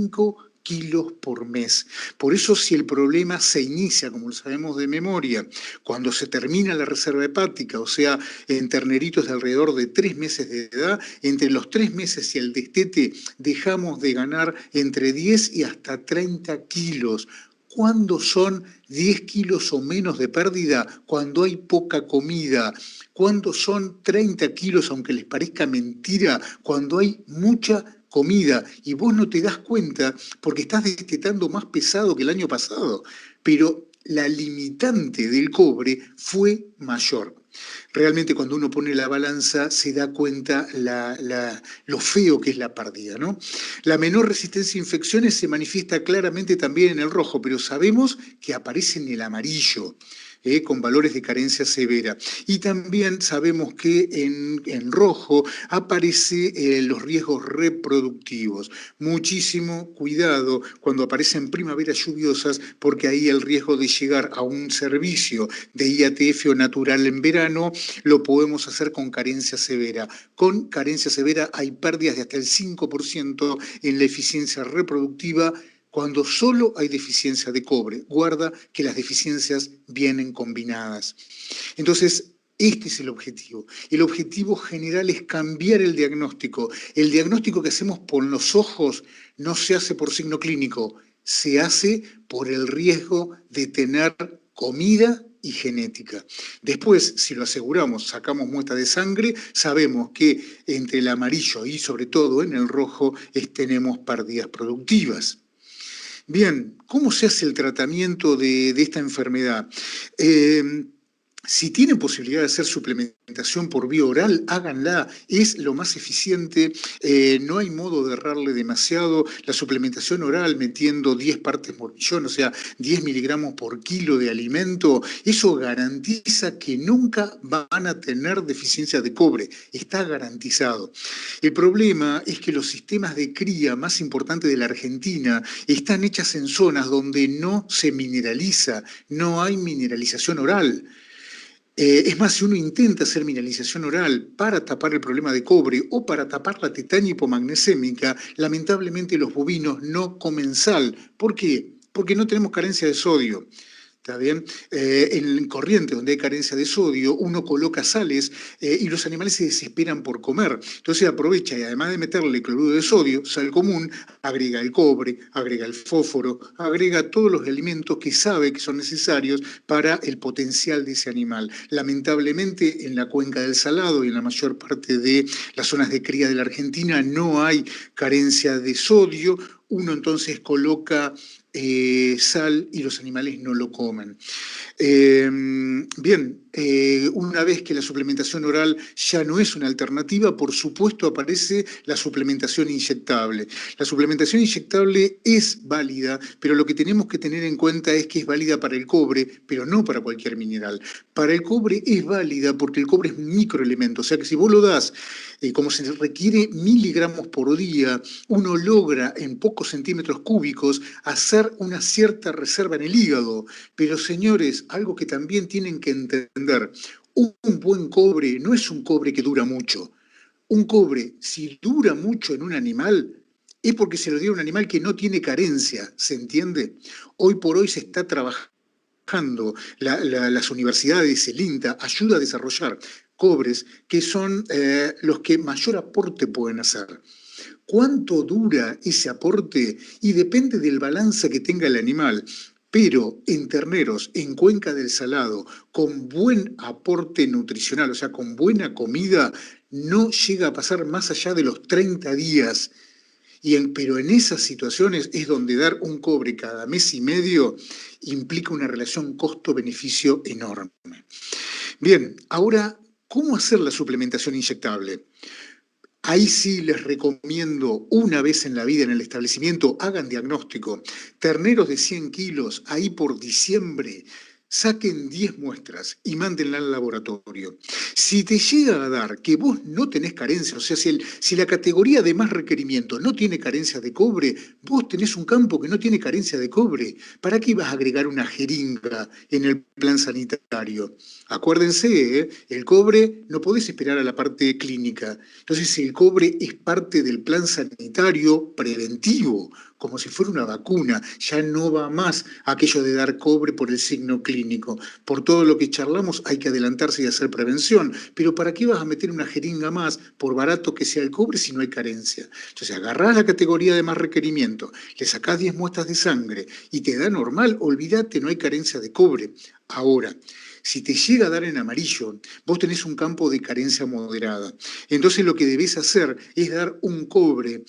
kilos por mes. Por eso, si el problema se inicia, como lo sabemos de memoria, cuando se termina la reserva hepática, o sea, en terneritos de alrededor de 3 meses de edad, entre los 3 meses y el destete dejamos de ganar entre 10 y hasta 30 kilos. ¿Cuándo son 10 kilos o menos de pérdida? Cuando hay poca comida. ¿Cuándo son 30 kilos, aunque les parezca mentira? Cuando hay mucha comida y vos no te das cuenta porque estás destetando más pesado que el año pasado, pero la limitante del cobre fue mayor. Realmente cuando uno pone la balanza se da cuenta lo feo que es la pérdida, ¿no? La menor resistencia a infecciones se manifiesta claramente también en el rojo, pero sabemos que aparece en el amarillo. Con valores de carencia severa. Y también sabemos que en rojo aparecen los riesgos reproductivos. Muchísimo cuidado cuando aparecen primaveras lluviosas, porque ahí el riesgo de llegar a un servicio de IATF o natural en verano lo podemos hacer con carencia severa. Con carencia severa hay pérdidas de hasta el 5% en la eficiencia reproductiva cuando solo hay deficiencia de cobre. Guarda que las deficiencias vienen combinadas. Entonces, este es el objetivo. El objetivo general es cambiar el diagnóstico. El diagnóstico que hacemos por los ojos no se hace por signo clínico, se hace por el riesgo de tener comida y genética. Después, si lo aseguramos, sacamos muestra de sangre, sabemos que entre el amarillo y sobre todo en el rojo tenemos pérdidas productivas. Bien, ¿cómo se hace el tratamiento de esta enfermedad? Si tienen posibilidad de hacer suplementación por vía oral, háganla, es lo más eficiente, no hay modo de errarle demasiado. La suplementación oral metiendo 10 partes por millón, o sea, 10 miligramos por kilo de alimento, eso garantiza que nunca van a tener deficiencia de cobre, está garantizado. El problema es que los sistemas de cría más importantes de la Argentina están hechas en zonas donde no se mineraliza, no hay mineralización oral. Es más, si uno intenta hacer mineralización oral para tapar el problema de cobre o para tapar la tetania hipomagnesémica, lamentablemente los bovinos no comen sal. ¿Por qué? Porque no tenemos carencia de sodio. ¿Está bien? En corrientes donde hay carencia de sodio, uno coloca sales y los animales se desesperan por comer. Entonces aprovecha y además de meterle cloruro de sodio, sal común, agrega el cobre, agrega el fósforo, agrega todos los elementos que sabe que son necesarios para el potencial de ese animal. Lamentablemente en la cuenca del Salado y en la mayor parte de las zonas de cría de la Argentina no hay carencia de sodio. Uno entonces coloca sal y los animales no lo comen. Bien, una vez que la suplementación oral ya no es una alternativa, por supuesto aparece la suplementación inyectable. La suplementación inyectable es válida, pero lo que tenemos que tener en cuenta es que es válida para el cobre, pero no para cualquier mineral. Para el cobre es válida porque el cobre es un microelemento, o sea que si vos lo das como se requiere miligramos por día, uno logra en pocos centímetros cúbicos hacer una cierta reserva en el hígado. Pero señores, algo que también tienen que entender, un buen cobre no es un cobre que dura mucho. Un cobre, si dura mucho en un animal, es porque se lo dio a un animal que no tiene carencia, ¿se entiende? Hoy por hoy se está trabajando, las universidades, el INTA, ayuda a desarrollar cobres que son los que mayor aporte pueden hacer. ¿Cuánto dura ese aporte? Y depende del balance que tenga el animal. Pero en terneros, en Cuenca del Salado, con buen aporte nutricional, o sea, con buena comida, no llega a pasar más allá de los 30 días. Pero en esas situaciones es donde dar un cobre cada mes y medio implica una relación costo-beneficio enorme. Bien, ahora, ¿cómo hacer la suplementación inyectable? Ahí sí les recomiendo, una vez en la vida en el establecimiento, hagan diagnóstico. Terneros de 100 kilos, ahí por diciembre, saquen 10 muestras y mándenla al laboratorio. Si te llega a dar que vos no tenés carencia, o sea, si la categoría de más requerimiento no tiene carencia de cobre, vos tenés un campo que no tiene carencia de cobre. ¿Para qué vas a agregar una jeringa en el plan sanitario? Acuérdense, el cobre no podés esperar a la parte clínica. Entonces el cobre es parte del plan sanitario preventivo, como si fuera una vacuna. Ya no va más aquello de dar cobre por el signo clínico. Por todo lo que charlamos hay que adelantarse y hacer prevención. Pero ¿para qué vas a meter una jeringa más, por barato que sea el cobre, si no hay carencia? Entonces agarrás la categoría de más requerimiento, le sacás 10 muestras de sangre y te da normal, olvídate, no hay carencia de cobre. Ahora, si te llega a dar en amarillo, vos tenés un campo de carencia moderada. Entonces lo que debés hacer es dar un cobre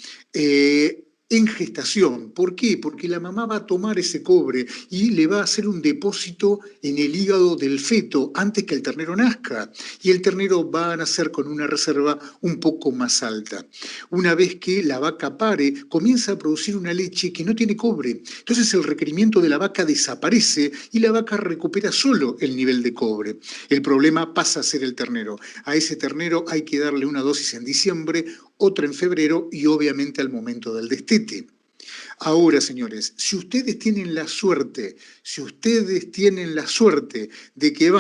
en gestación. ¿Por qué? Porque la mamá va a tomar ese cobre y le va a hacer un depósito en el hígado del feto antes que el ternero nazca. Y el ternero va a nacer con una reserva un poco más alta. Una vez que la vaca pare, comienza a producir una leche que no tiene cobre. Entonces el requerimiento de la vaca desaparece y la vaca recupera solo el nivel de cobre. El problema pasa a ser el ternero. A ese ternero hay que darle una dosis en diciembre, otra en febrero y obviamente al momento del destete. Ahora, señores, si ustedes tienen la suerte de que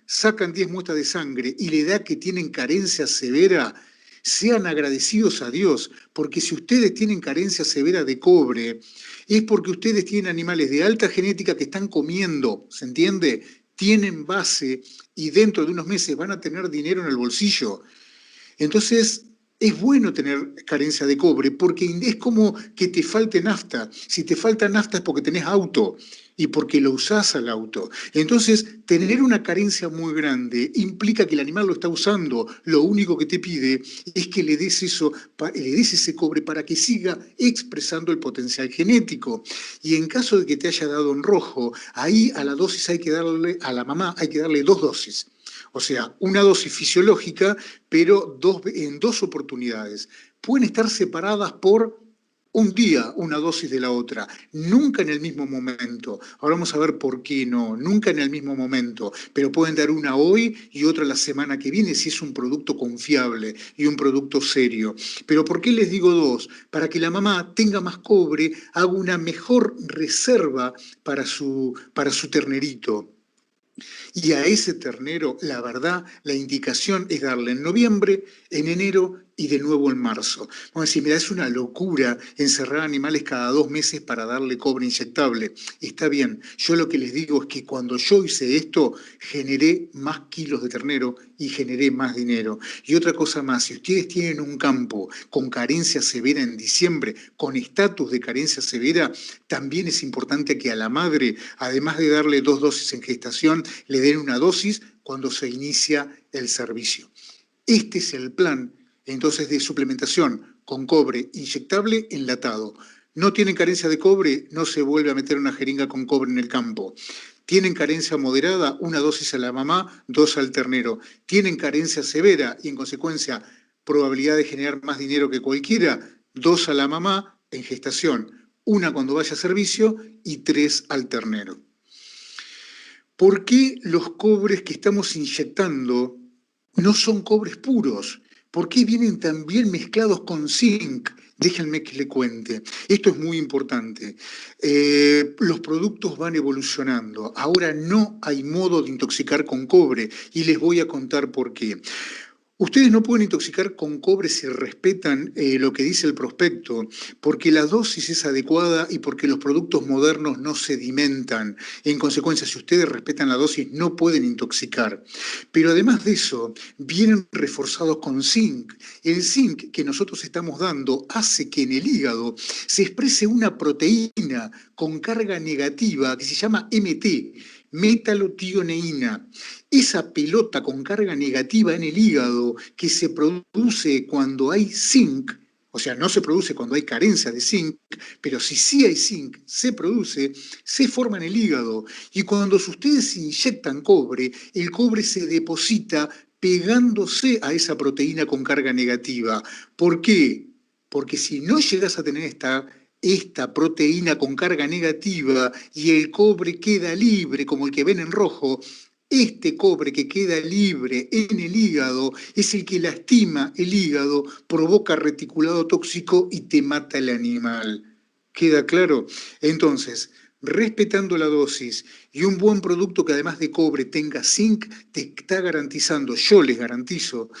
sacan 10 muestras de sangre y le da que tienen carencia severa, sean agradecidos a Dios, porque si ustedes tienen carencia severa de cobre, es porque ustedes tienen animales de alta genética que están comiendo, ¿se entiende? Tienen base y dentro de unos meses van a tener dinero en el bolsillo. Entonces, Es bueno tener carencia de cobre porque es como que te falte nafta. Si te falta nafta es porque tenés auto y porque lo usás al auto. Entonces, tener una carencia muy grande implica que el animal lo está usando. Lo único que te pide es que le des ese cobre para que siga expresando el potencial genético. Y en caso de que te haya dado en rojo, ahí a la dosis a la mamá hay que darle 2 dosis. O sea, una dosis fisiológica, pero en 2 oportunidades. Pueden estar separadas por un día, una dosis de la otra, nunca en el mismo momento. Ahora vamos a ver por qué no, nunca en el mismo momento, pero pueden dar una hoy y otra la semana que viene si es un producto confiable y un producto serio. Pero ¿por qué les digo 2? Para que la mamá tenga más cobre, haga una mejor reserva para su ternerito. Y a ese ternero, la verdad, la indicación es darle en noviembre, en enero y de nuevo en marzo. Vamos a decir, mira, es una locura encerrar animales cada 2 meses para darle cobre inyectable. Está bien, yo lo que les digo es que cuando yo hice esto, generé más kilos de ternero y generé más dinero. Y otra cosa más, si ustedes tienen un campo con carencia severa en diciembre, con estatus de carencia severa, también es importante que a la madre, además de darle 2 dosis en gestación, le den una dosis cuando se inicia el servicio. Este es el plan, entonces, de suplementación con cobre inyectable enlatado. No tienen carencia de cobre, no se vuelve a meter una jeringa con cobre en el campo. Tienen carencia moderada, una dosis a la mamá, 2 al ternero. Tienen carencia severa y en consecuencia probabilidad de generar más dinero que cualquiera, 2 a la mamá en gestación, 1 cuando vaya a servicio y 3 al ternero. ¿Por qué los cobres que estamos inyectando no son cobres puros? ¿Por qué vienen también mezclados con zinc? Déjenme que le cuente. Esto es muy importante. Los productos van evolucionando. Ahora no hay modo de intoxicar con cobre y les voy a contar por qué. Ustedes no pueden intoxicar con cobre si respetan lo que dice el prospecto, porque la dosis es adecuada y porque los productos modernos no sedimentan. En consecuencia, si ustedes respetan la dosis, no pueden intoxicar. Pero además de eso, vienen reforzados con zinc. El zinc que nosotros estamos dando hace que en el hígado se exprese una proteína con carga negativa que se llama MT, metalotioneína. Esa pelota con carga negativa en el hígado que se produce cuando hay zinc, o sea, no se produce cuando hay carencia de zinc, pero si sí hay zinc, se produce, se forma en el hígado. Y cuando ustedes inyectan cobre, el cobre se deposita pegándose a esa proteína con carga negativa. ¿Por qué? Porque si no llegas a tener esta proteína con carga negativa y el cobre queda libre, como el que ven en rojo, este cobre que queda libre en el hígado es el que lastima el hígado, provoca reticulado tóxico y te mata el animal. ¿Queda claro? Entonces, respetando la dosis y un buen producto que además de cobre tenga zinc, te está garantizando, yo les garantizo,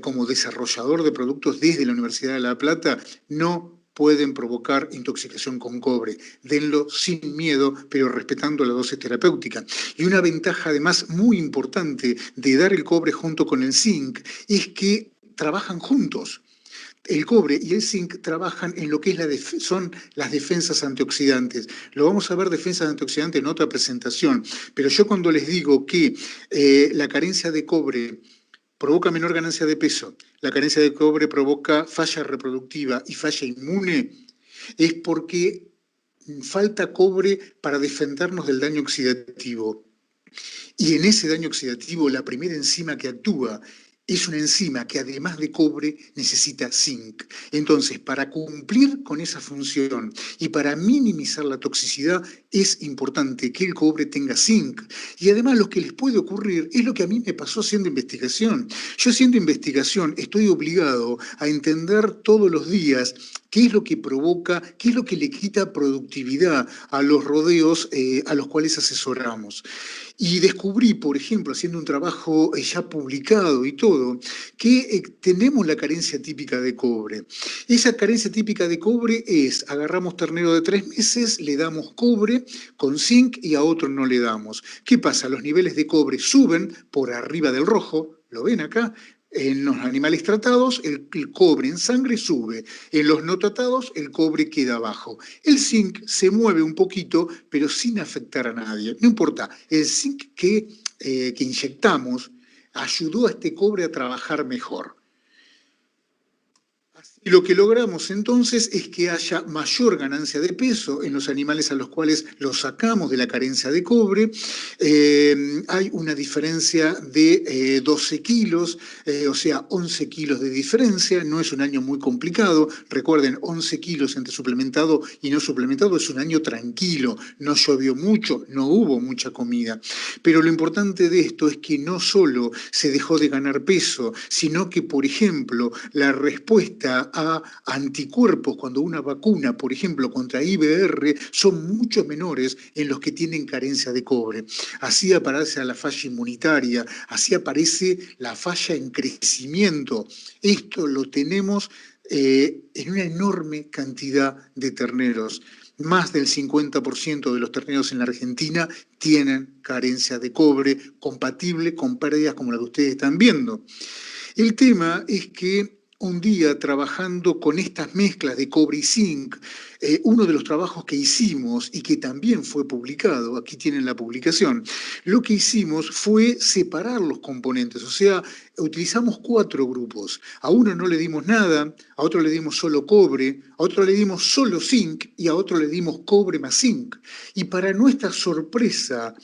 como desarrollador de productos desde la Universidad de La Plata, no pueden provocar intoxicación con cobre. Denlo sin miedo, pero respetando la dosis terapéutica. Y una ventaja además muy importante de dar el cobre junto con el zinc es que trabajan juntos. El cobre y el zinc trabajan en lo que son las defensas antioxidantes. Lo vamos a ver defensas antioxidantes en otra presentación, pero yo cuando les digo que la carencia de cobre provoca menor ganancia de peso, la carencia de cobre provoca falla reproductiva y falla inmune, es porque falta cobre para defendernos del daño oxidativo. Y en ese daño oxidativo, la primera enzima que actúa es una enzima que además de cobre necesita zinc. Entonces, para cumplir con esa función y para minimizar la toxicidad, es importante que el cobre tenga zinc. Y además lo que les puede ocurrir es lo que a mí me pasó haciendo investigación. Yo haciendo investigación estoy obligado a entender todos los días qué es lo que provoca, qué es lo que le quita productividad a los rodeos a los cuales asesoramos. Y descubrí, por ejemplo, haciendo un trabajo ya publicado y todo, que tenemos la carencia típica de cobre. Esa carencia típica de cobre es, agarramos ternero de 3 meses, le damos cobre con zinc y a otro no le damos. ¿Qué pasa? Los niveles de cobre suben por arriba del rojo, ¿lo ven acá? En los animales tratados, el cobre en sangre sube. En los no tratados, el cobre queda abajo. El zinc se mueve un poquito, pero sin afectar a nadie. No importa, el zinc que inyectamos ayudó a este cobre a trabajar mejor. Y lo que logramos entonces es que haya mayor ganancia de peso en los animales a los cuales los sacamos de la carencia de cobre. Hay una diferencia de 12 kilos, o sea, 11 kilos de diferencia. No es un año muy complicado. Recuerden, 11 kilos entre suplementado y no suplementado es un año tranquilo. No llovió mucho, no hubo mucha comida. Pero lo importante de esto es que no solo se dejó de ganar peso, sino que, por ejemplo, la respuesta a anticuerpos cuando una vacuna, por ejemplo, contra IBR, son mucho menores en los que tienen carencia de cobre. Así aparece la falla inmunitaria, así aparece la falla en crecimiento. Esto lo tenemos en una enorme cantidad de terneros. Más del 50% de los terneros en la Argentina tienen carencia de cobre, compatible con pérdidas como la que ustedes están viendo. El tema es que un día trabajando con estas mezclas de cobre y zinc, uno de los trabajos que hicimos y que también fue publicado, aquí tienen la publicación, lo que hicimos fue separar los componentes, o sea, utilizamos 4 grupos. A uno no le dimos nada, a otro le dimos solo cobre, a otro le dimos solo zinc y a otro le dimos cobre más zinc. Y para nuestra sorpresa,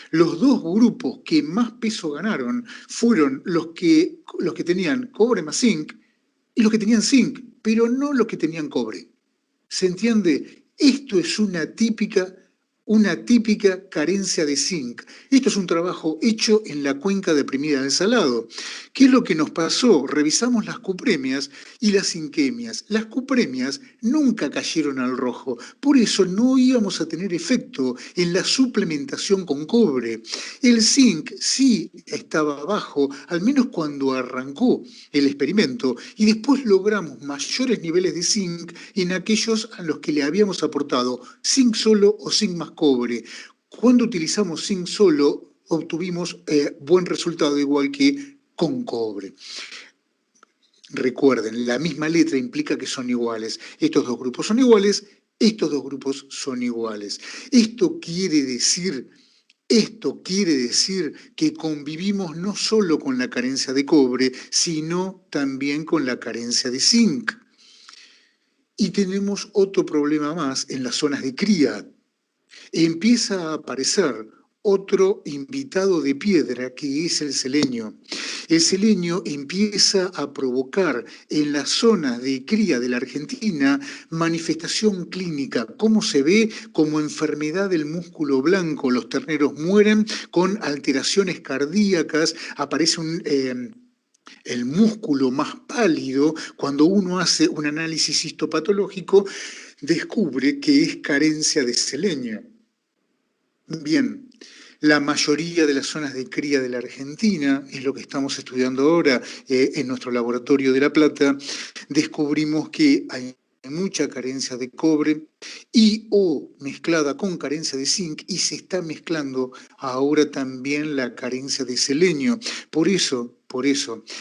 los 2 grupos que más peso ganaron fueron los que tenían cobre más zinc y los que tenían zinc, pero no los que tenían cobre. ¿Se entiende? Esto es una típica carencia de zinc. Esto es un trabajo hecho en la cuenca deprimida del Salado. ¿Qué es lo que nos pasó? Revisamos las cupremias y las zinquemias. Las cupremias nunca cayeron al rojo, por eso no íbamos a tener efecto en la suplementación con cobre. El zinc sí estaba bajo, al menos cuando arrancó el experimento, y después logramos mayores niveles de zinc en aquellos a los que le habíamos aportado zinc solo o zinc más cobre. Cuando utilizamos zinc solo, obtuvimos buen resultado, igual que con cobre. Recuerden, la misma letra implica que son iguales. Estos 2 grupos son iguales, estos 2 grupos son iguales. Esto quiere decir que convivimos no solo con la carencia de cobre, sino también con la carencia de zinc. Y tenemos otro problema más en las zonas de cría. Empieza a aparecer otro invitado de piedra, que es el selenio. El selenio empieza a provocar en las zonas de cría de la Argentina manifestación clínica. ¿Cómo se ve? Como enfermedad del músculo blanco. Los terneros mueren con alteraciones cardíacas, aparece el músculo más pálido. Cuando uno hace un análisis histopatológico, descubre que es carencia de selenio. Bien, la mayoría de las zonas de cría de la Argentina, es lo que estamos estudiando ahora en nuestro laboratorio de La Plata, descubrimos que hay mucha carencia de cobre y o mezclada con carencia de zinc, y se está mezclando ahora también la carencia de selenio. Por eso,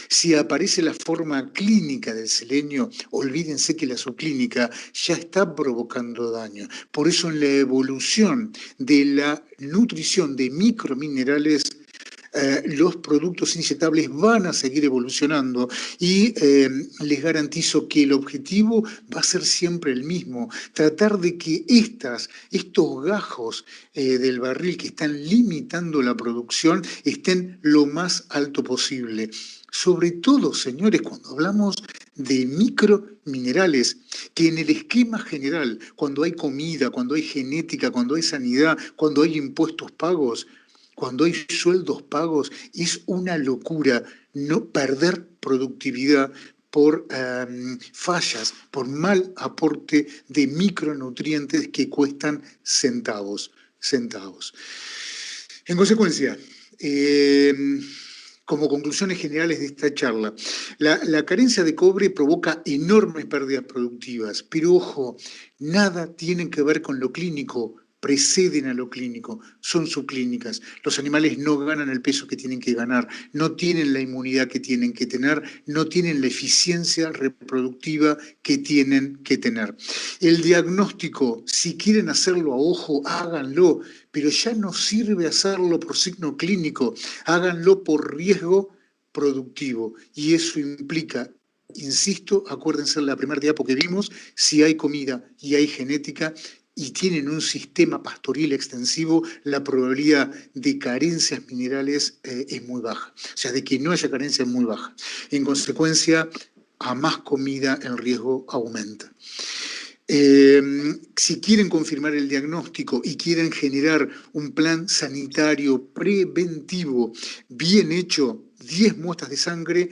si aparece la forma clínica del selenio, olvídense que la subclínica ya está provocando daño. Por eso en la evolución de la nutrición de microminerales, los productos inyectables van a seguir evolucionando y les garantizo que el objetivo va a ser siempre el mismo, tratar de que estos gajos del barril que están limitando la producción estén lo más alto posible. Sobre todo, señores, cuando hablamos de microminerales, que en el esquema general, cuando hay comida, cuando hay genética, cuando hay sanidad, cuando hay impuestos pagos, cuando hay sueldos pagos, es una locura no perder productividad por fallas, por mal aporte de micronutrientes que cuestan centavos. En consecuencia, como conclusiones generales de esta charla, la carencia de cobre provoca enormes pérdidas productivas, pero ojo, nada tiene que ver con lo clínico. preceden a lo clínico, son subclínicas. Los animales no ganan el peso que tienen que ganar, no tienen la inmunidad que tienen que tener, no tienen la eficiencia reproductiva que tienen que tener. El diagnóstico, si quieren hacerlo a ojo, háganlo, pero ya no sirve hacerlo por signo clínico, háganlo por riesgo productivo, y eso implica, insisto, acuérdense la primera diapo que vimos, si hay comida y hay genética y tienen un sistema pastoril extensivo, la probabilidad de carencias minerales es muy baja. O sea, de que no haya carencia es muy baja. En consecuencia, a más comida el riesgo aumenta. Si quieren confirmar el diagnóstico y quieren generar un plan sanitario preventivo bien hecho, 10 muestras de sangre,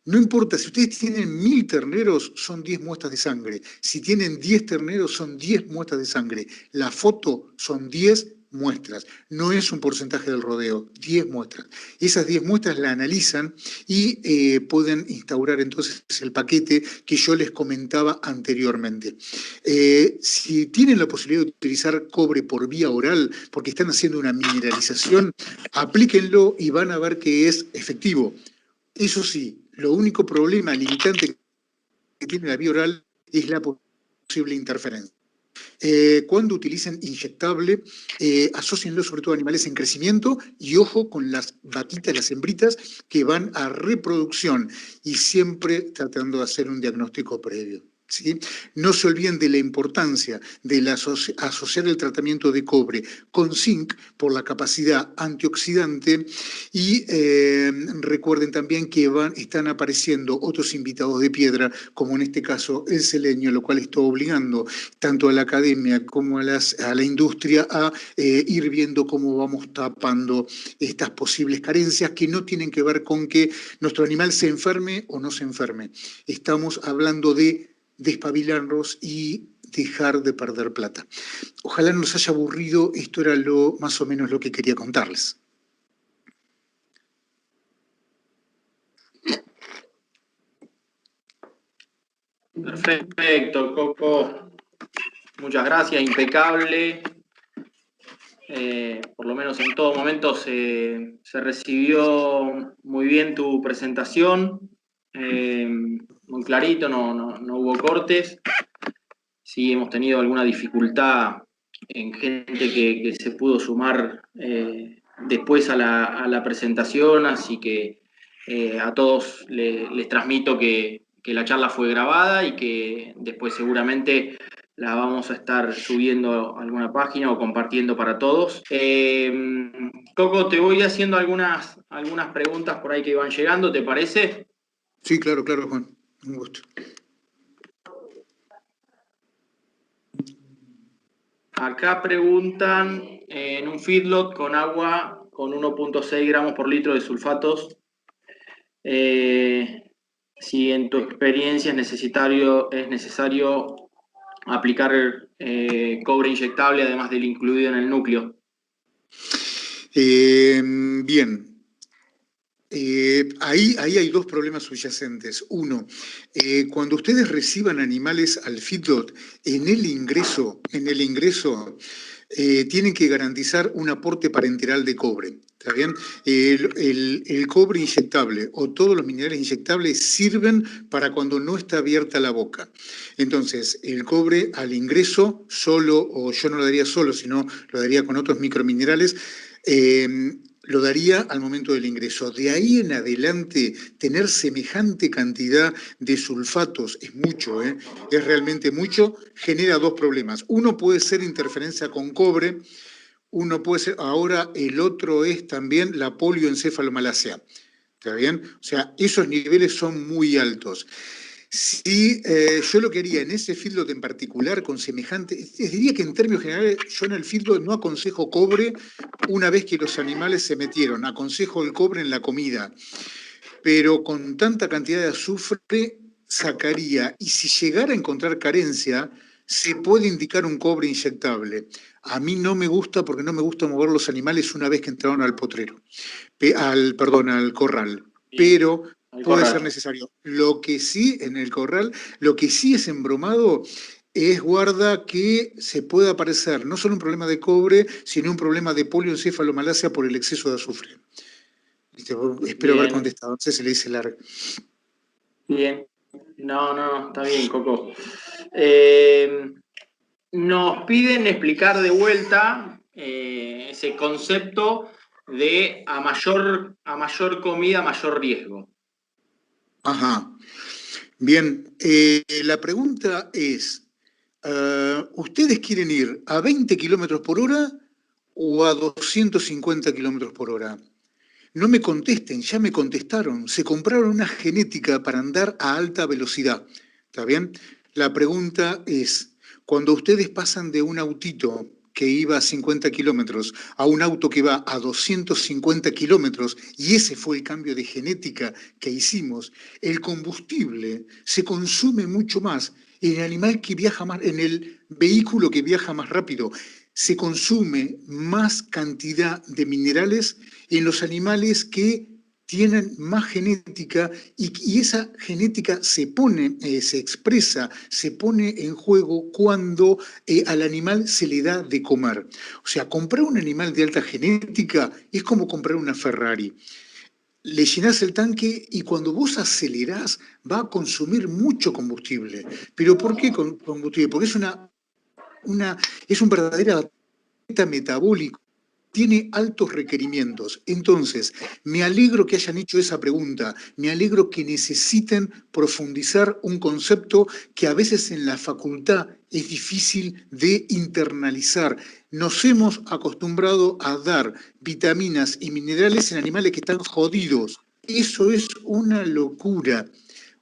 no importa, si ustedes tienen 1000 terneros, son 10 muestras de sangre. Si tienen 10 terneros, son 10 muestras de sangre. La foto son 10 muestras. No es un porcentaje del rodeo, 10 muestras. Esas 10 muestras la analizan y pueden instaurar entonces el paquete que yo les comentaba anteriormente. Si tienen la posibilidad de utilizar cobre por vía oral, porque están haciendo una mineralización, aplíquenlo y van a ver que es efectivo. Eso sí, lo único problema limitante que tiene la vía oral es la posible interferencia. Cuando utilicen inyectable, asócienlo sobre todo a animales en crecimiento y ojo con las vaquitas, las hembritas que van a reproducción y siempre tratando de hacer un diagnóstico previo. ¿Sí? No se olviden de la importancia de asociar el tratamiento de cobre con zinc por la capacidad antioxidante y recuerden también que están apareciendo otros invitados de piedra, como en este caso el selenio, lo cual está obligando tanto a la academia como a la industria a ir viendo cómo vamos tapando estas posibles carencias que no tienen que ver con que nuestro animal se enferme o no se enferme. Estamos hablando de despabilarnos y dejar de perder plata. Ojalá no nos haya aburrido, esto era más o menos lo que quería contarles. Perfecto, Coco. Muchas gracias, impecable. Por lo menos en todo momento se recibió muy bien tu presentación. Muy clarito, no hubo cortes. Sí, hemos tenido alguna dificultad en gente que se pudo sumar después a la presentación, así que a todos les transmito que la charla fue grabada y que después seguramente la vamos a estar subiendo a alguna página o compartiendo para todos. Coco, te voy haciendo algunas preguntas por ahí que iban llegando, ¿te parece? Sí, claro, Juan. Un gusto. Acá preguntan, en un feedlot con agua con 1.6 gramos por litro de sulfatos, si en tu experiencia es necesario aplicar cobre inyectable además del incluido en el núcleo. Bien. Ahí hay dos problemas subyacentes. Uno, cuando ustedes reciban animales al feedlot, en el ingreso tienen que garantizar un aporte parenteral de cobre. ¿Está bien? El cobre inyectable o todos los minerales inyectables sirven para cuando no está abierta la boca. Entonces, el cobre al ingreso solo, o yo no lo daría solo, sino lo daría con otros microminerales, lo daría al momento del ingreso. De ahí en adelante, tener semejante cantidad de sulfatos es mucho, es realmente mucho, genera dos problemas. Uno puede ser interferencia con cobre, uno puede ser, ahora el otro es también la polioencefalomalacea. ¿Está bien? O sea, esos niveles son muy altos. Sí, yo lo que haría en ese feedlot en particular con semejante, diría que en términos generales yo en el feedlot no aconsejo cobre una vez que los animales se metieron, aconsejo el cobre en la comida, pero con tanta cantidad de azufre sacaría, y si llegara a encontrar carencia, se puede indicar un cobre inyectable. A mí no me gusta porque no me gusta mover los animales una vez que entraron al potrero, al corral, pero puede ser necesario. Lo que sí en el corral, lo que sí es embromado es, guarda, que se pueda aparecer no solo un problema de cobre, sino un problema de polioencefalomalacia por el exceso de azufre. Espero haber contestado, no sé si le hice largo. Bien. No, está bien, Coco. Nos piden explicar de vuelta ese concepto de a mayor comida, mayor riesgo. Ajá. Bien, la pregunta es, ¿ustedes quieren ir a 20 kilómetros por hora o a 250 kilómetros por hora? No me contesten, ya me contestaron. Se compraron una genética para andar a alta velocidad. ¿Está bien? La pregunta es, cuando ustedes pasan de un autito que iba a 50 kilómetros a un auto que va a 250 kilómetros, y ese fue el cambio de genética que hicimos, el combustible se consume mucho más en el animal que viaja más, en el vehículo que viaja más rápido. Se consume más cantidad de minerales en los animales que tienen más genética y esa genética se pone, se expresa, se pone en juego cuando al animal se le da de comer. O sea, comprar un animal de alta genética es como comprar una Ferrari. Le llenás el tanque y cuando vos acelerás va a consumir mucho combustible. ¿Pero por qué combustible? Porque es un verdadero metabólico, tiene altos requerimientos. Entonces, me alegro que hayan hecho esa pregunta, me alegro que necesiten profundizar un concepto que a veces en la facultad es difícil de internalizar. Nos hemos acostumbrado a dar vitaminas y minerales en animales que están jodidos. Eso es una locura.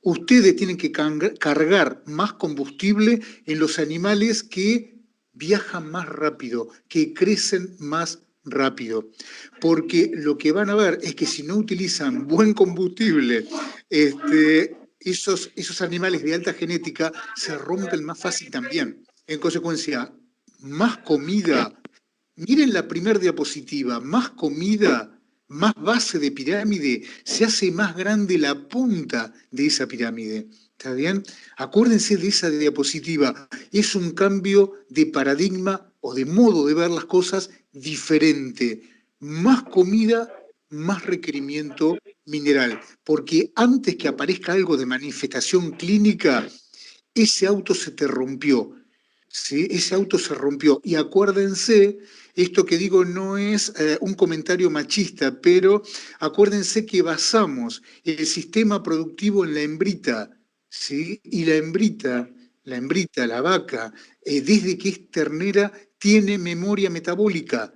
Ustedes tienen que cargar más combustible en los animales que viajan más rápido, que crecen más rápido, porque lo que van a ver es que si no utilizan buen combustible, esos animales de alta genética se rompen más fácil también. En consecuencia, más comida, miren la primera diapositiva, más comida, más base de pirámide, se hace más grande la punta de esa pirámide. ¿Está bien? Acuérdense de esa diapositiva. Es un cambio de paradigma o de modo de ver las cosas diferente. Más comida, más requerimiento mineral. Porque antes que aparezca algo de manifestación clínica, ese auto se te rompió. ¿Sí? Ese auto se rompió. Y acuérdense, esto que digo no es un comentario machista, pero acuérdense que basamos el sistema productivo en la hembrita, ¿sí? Y la hembrita, la vaca, desde que es ternera, tiene memoria metabólica.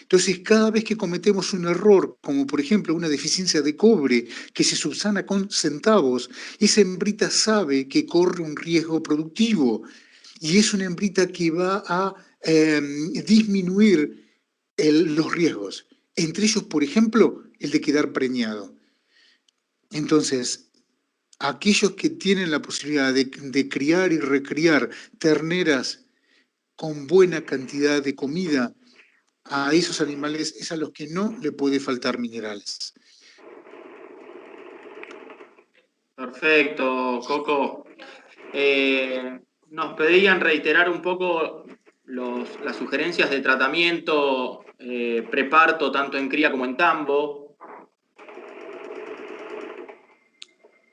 Entonces, cada vez que cometemos un error, como por ejemplo una deficiencia de cobre que se subsana con centavos, esa hembrita sabe que corre un riesgo productivo y es una hembrita que va a disminuir los riesgos. Entre ellos, por ejemplo, el de quedar preñado. Entonces, aquellos que tienen la posibilidad de criar y recriar terneras con buena cantidad de comida, a esos animales es a los que no le puede faltar minerales. Perfecto, Coco. Nos pedían reiterar un poco las sugerencias de tratamiento preparto tanto en cría como en tambo.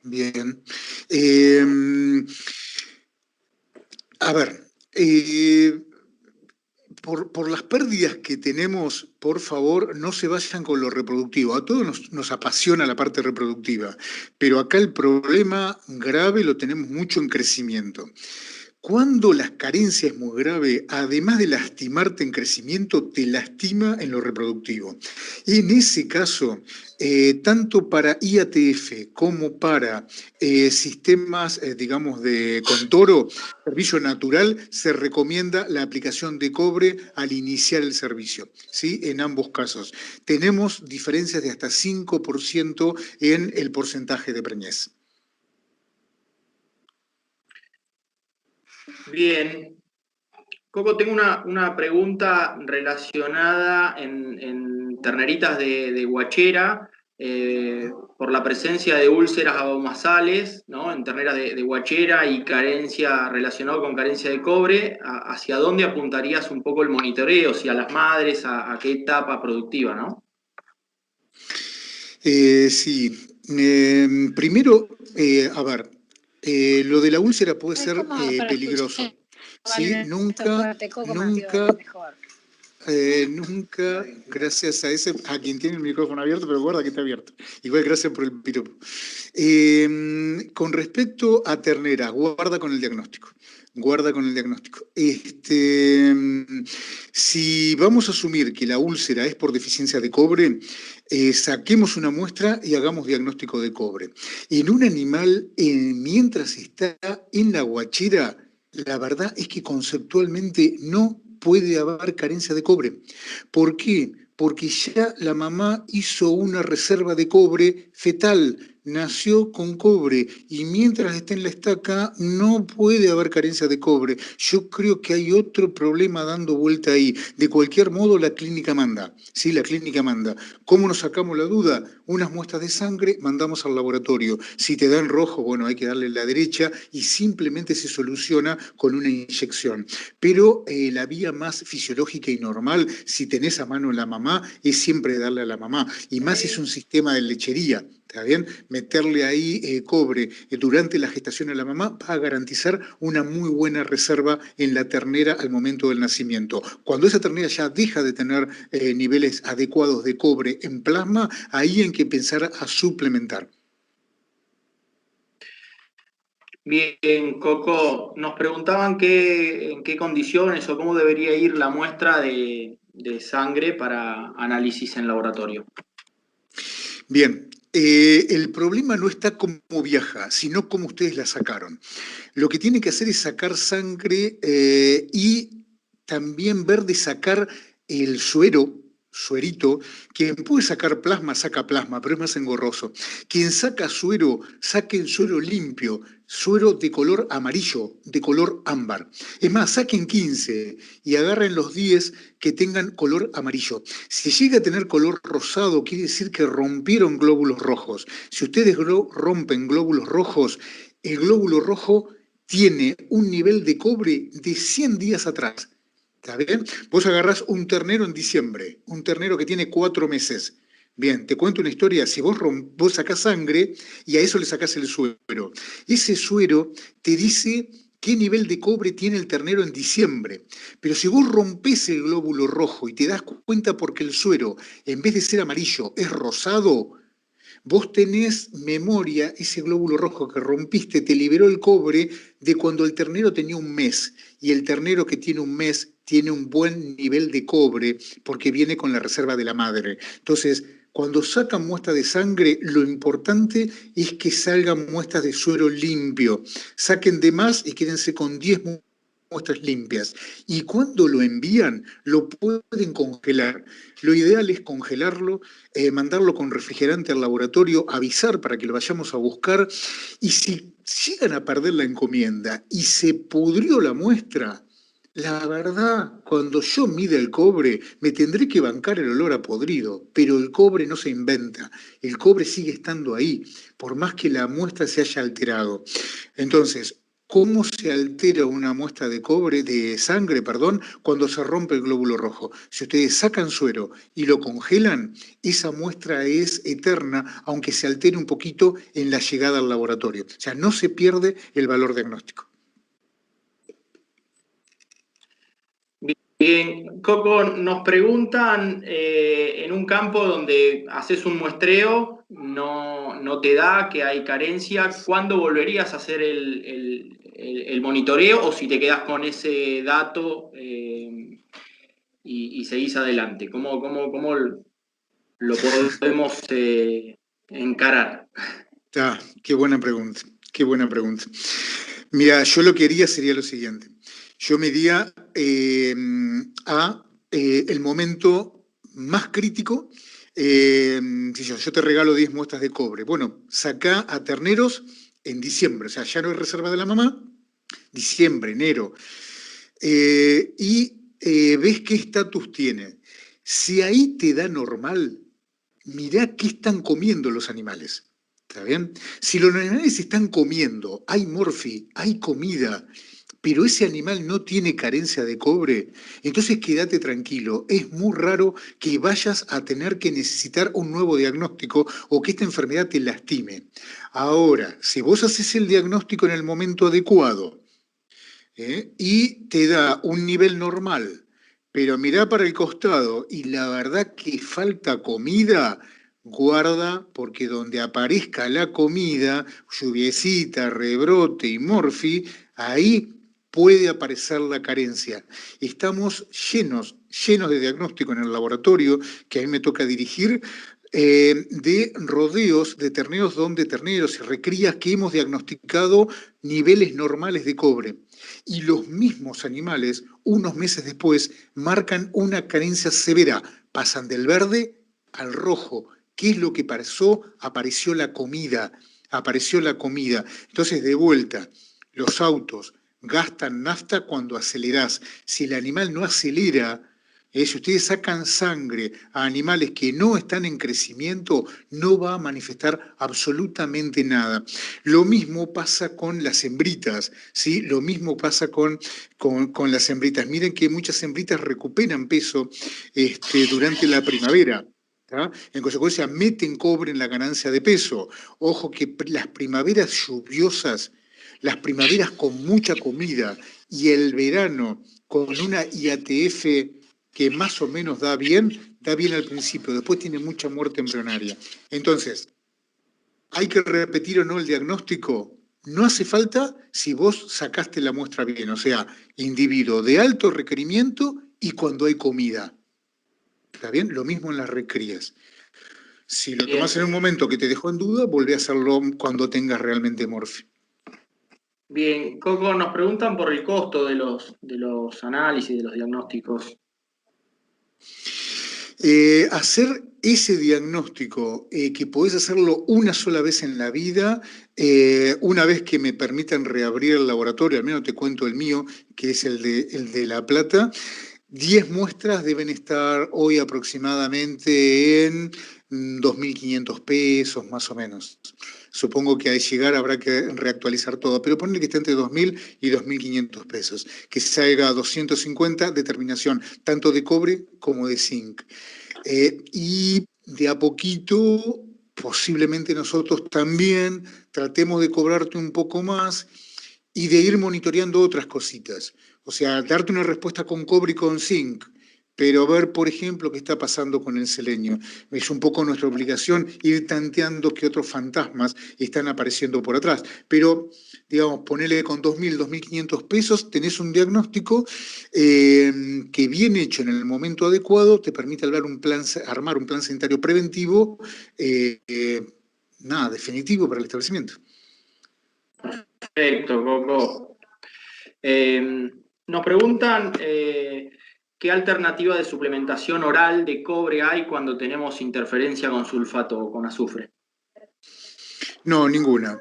Bien. A ver, por las pérdidas que tenemos, por favor, no se vayan con lo reproductivo. A todos nos apasiona la parte reproductiva, pero acá el problema grave lo tenemos mucho en crecimiento. Cuando la carencia es muy grave, además de lastimarte en crecimiento, te lastima en lo reproductivo. En ese caso, tanto para IATF como para sistemas, digamos, con toro, servicio natural, se recomienda la aplicación de cobre al iniciar el servicio, ¿sí? En ambos casos. Tenemos diferencias de hasta 5% en el porcentaje de preñez. Bien. Coco, tengo una pregunta relacionada en terneritas de guachera por la presencia de úlceras abomasales, ¿no? En terneras de guachera y carencia relacionado con carencia de cobre, ¿hacia dónde apuntarías un poco el monitoreo? Si a las madres, a qué etapa productiva, ¿no? Sí, primero, a ver, lo de la úlcera puede ser peligroso, ¿sí? Nunca, gracias a quien tiene el micrófono abierto, pero guarda que está abierto. Igual gracias por el piropo. Con respecto a terneras, guarda con el diagnóstico. Guarda con el diagnóstico. Si vamos a asumir que la úlcera es por deficiencia de cobre, saquemos una muestra y hagamos diagnóstico de cobre. En un animal, mientras está en la guachera, la verdad es que conceptualmente no puede haber carencia de cobre. ¿Por qué? Porque ya la mamá hizo una reserva de cobre fetal, nació con cobre y mientras está en la estaca no puede haber carencia de cobre. Yo creo que hay otro problema dando vuelta ahí. De cualquier modo, la clínica manda. Sí, la clínica manda. ¿Cómo nos sacamos la duda? Unas muestras de sangre, mandamos al laboratorio. Si te dan rojo, bueno, hay que darle la derecha y simplemente se soluciona con una inyección. Pero la vía más fisiológica y normal, si tenés a mano la mamá, es siempre darle a la mamá. Y más si es un sistema de lechería. ¿Está bien? Meterle ahí cobre durante la gestación a la mamá va a garantizar una muy buena reserva en la ternera al momento del nacimiento. Cuando esa ternera ya deja de tener niveles adecuados de cobre en plasma, ahí hay que pensar a suplementar. Bien, Coco, nos preguntaban en qué condiciones o cómo debería ir la muestra de sangre para análisis en laboratorio. Bien, el problema no está cómo viaja, sino cómo ustedes la sacaron. Lo que tienen que hacer es sacar sangre y también ver de sacar el suerito. Quien puede sacar plasma, saca plasma, pero es más engorroso. Quien saca suero, saque el suero limpio, suero de color amarillo, de color ámbar. Es más, saquen 15 y agarren los 10 que tengan color amarillo. Si llega a tener color rosado, quiere decir que rompieron glóbulos rojos. Si ustedes rompen glóbulos rojos, el glóbulo rojo tiene un nivel de cobre de 100 días atrás. ¿Está bien? Vos agarrás un ternero en diciembre, un ternero que tiene 4 meses. Bien, te cuento una historia. Si vos sacás sangre y a eso le sacás el suero, ese suero te dice qué nivel de cobre tiene el ternero en diciembre. Pero si vos rompés el glóbulo rojo y te das cuenta porque el suero, en vez de ser amarillo, es rosado, vos tenés memoria, ese glóbulo rojo que rompiste te liberó el cobre de cuando el ternero tenía un mes. Y el ternero que tiene un mes tiene un buen nivel de cobre porque viene con la reserva de la madre. Entonces, cuando sacan muestras de sangre, lo importante es que salgan muestras de suero limpio. Saquen de más y quédense con 10 muestras limpias. Y cuando lo envían, lo pueden congelar. Lo ideal es congelarlo, mandarlo con refrigerante al laboratorio, avisar para que lo vayamos a buscar. Y si llegan a perder la encomienda y se pudrió la muestra, la verdad, cuando yo mida el cobre, me tendré que bancar el olor a podrido, pero el cobre no se inventa. El cobre sigue estando ahí, por más que la muestra se haya alterado. Entonces, ¿cómo se altera una muestra de cobre, de sangre, perdón, cuando se rompe el glóbulo rojo? Si ustedes sacan suero y lo congelan, esa muestra es eterna, aunque se altere un poquito en la llegada al laboratorio. O sea, no se pierde el valor diagnóstico. Bien, Coco, nos preguntan en un campo donde haces un muestreo, no te da, que hay carencia, ¿cuándo volverías a hacer el monitoreo o si te quedás con ese dato y seguís adelante? ¿Cómo lo podemos encarar? Qué buena pregunta, qué buena pregunta. Mira, yo lo que haría sería lo siguiente. Yo me iría el momento más crítico. Si yo te regalo 10 muestras de cobre. Bueno, sacá a terneros en diciembre, o sea, ya no hay reserva de la mamá, diciembre, enero. Y ves qué estatus tiene. Si ahí te da normal, mirá qué están comiendo los animales. ¿Está bien? Si los animales están comiendo, hay morfi, hay comida, pero ese animal no tiene carencia de cobre, entonces quédate tranquilo. Es muy raro que vayas a tener que necesitar un nuevo diagnóstico o que esta enfermedad te lastime. Ahora, si vos haces el diagnóstico en el momento adecuado, y te da un nivel normal, pero mirá para el costado y la verdad que falta comida, guarda, porque donde aparezca la comida, lluviecita, rebrote y morfi, ahí puede aparecer la carencia. Estamos llenos de diagnóstico en el laboratorio, que a mí me toca dirigir, de rodeos de terneros donde terneros y recrías que hemos diagnosticado niveles normales de cobre. Y los mismos animales, unos meses después, marcan una carencia severa, pasan del verde al rojo. ¿Qué es lo que pasó? Apareció la comida. Entonces, de vuelta, los autos gastan nafta cuando acelerás. Si el animal no acelera, si ustedes sacan sangre a animales que no están en crecimiento, no va a manifestar absolutamente nada. Lo mismo pasa con las hembritas, ¿sí? Lo mismo pasa con las hembritas. Miren que muchas hembritas recuperan peso durante la primavera. ¿tá? En consecuencia, meten cobre en la ganancia de peso. Ojo que las primaveras lluviosas, las primaveras con mucha comida y el verano con una IATF que más o menos da bien al principio, después tiene mucha muerte embrionaria. Entonces, ¿hay que repetir o no el diagnóstico? No hace falta si vos sacaste la muestra bien, o sea, individuo de alto requerimiento y cuando hay comida. ¿Está bien? Lo mismo en las recrías. Si lo tomás en un momento que te dejó en duda, volvé a hacerlo cuando tengas realmente morfi. Bien, Coco, nos preguntan por el costo de los análisis, de los diagnósticos. Hacer ese diagnóstico, que podés hacerlo una sola vez en la vida, una vez que me permitan reabrir el laboratorio, al menos te cuento el mío, que es el de La Plata, 10 muestras deben estar hoy aproximadamente en 2.500 pesos, más o menos. Supongo que al llegar habrá que reactualizar todo, pero ponle que esté entre 2.000 y 2.500 pesos. Que salga 250, determinación tanto de cobre como de zinc. Y de a poquito, posiblemente nosotros también tratemos de cobrarte un poco más y de ir monitoreando otras cositas. O sea, darte una respuesta con cobre y con zinc, pero ver, por ejemplo, qué está pasando con el selenio. Es un poco nuestra obligación ir tanteando qué otros fantasmas están apareciendo por atrás. Pero, digamos, ponele con 2.000, 2.500 pesos, tenés un diagnóstico que bien hecho en el momento adecuado te permite armar un plan sanitario preventivo, definitivo para el establecimiento. Perfecto, Coco. Nos preguntan qué alternativa de suplementación oral de cobre hay cuando tenemos interferencia con sulfato o con azufre. No, ninguna.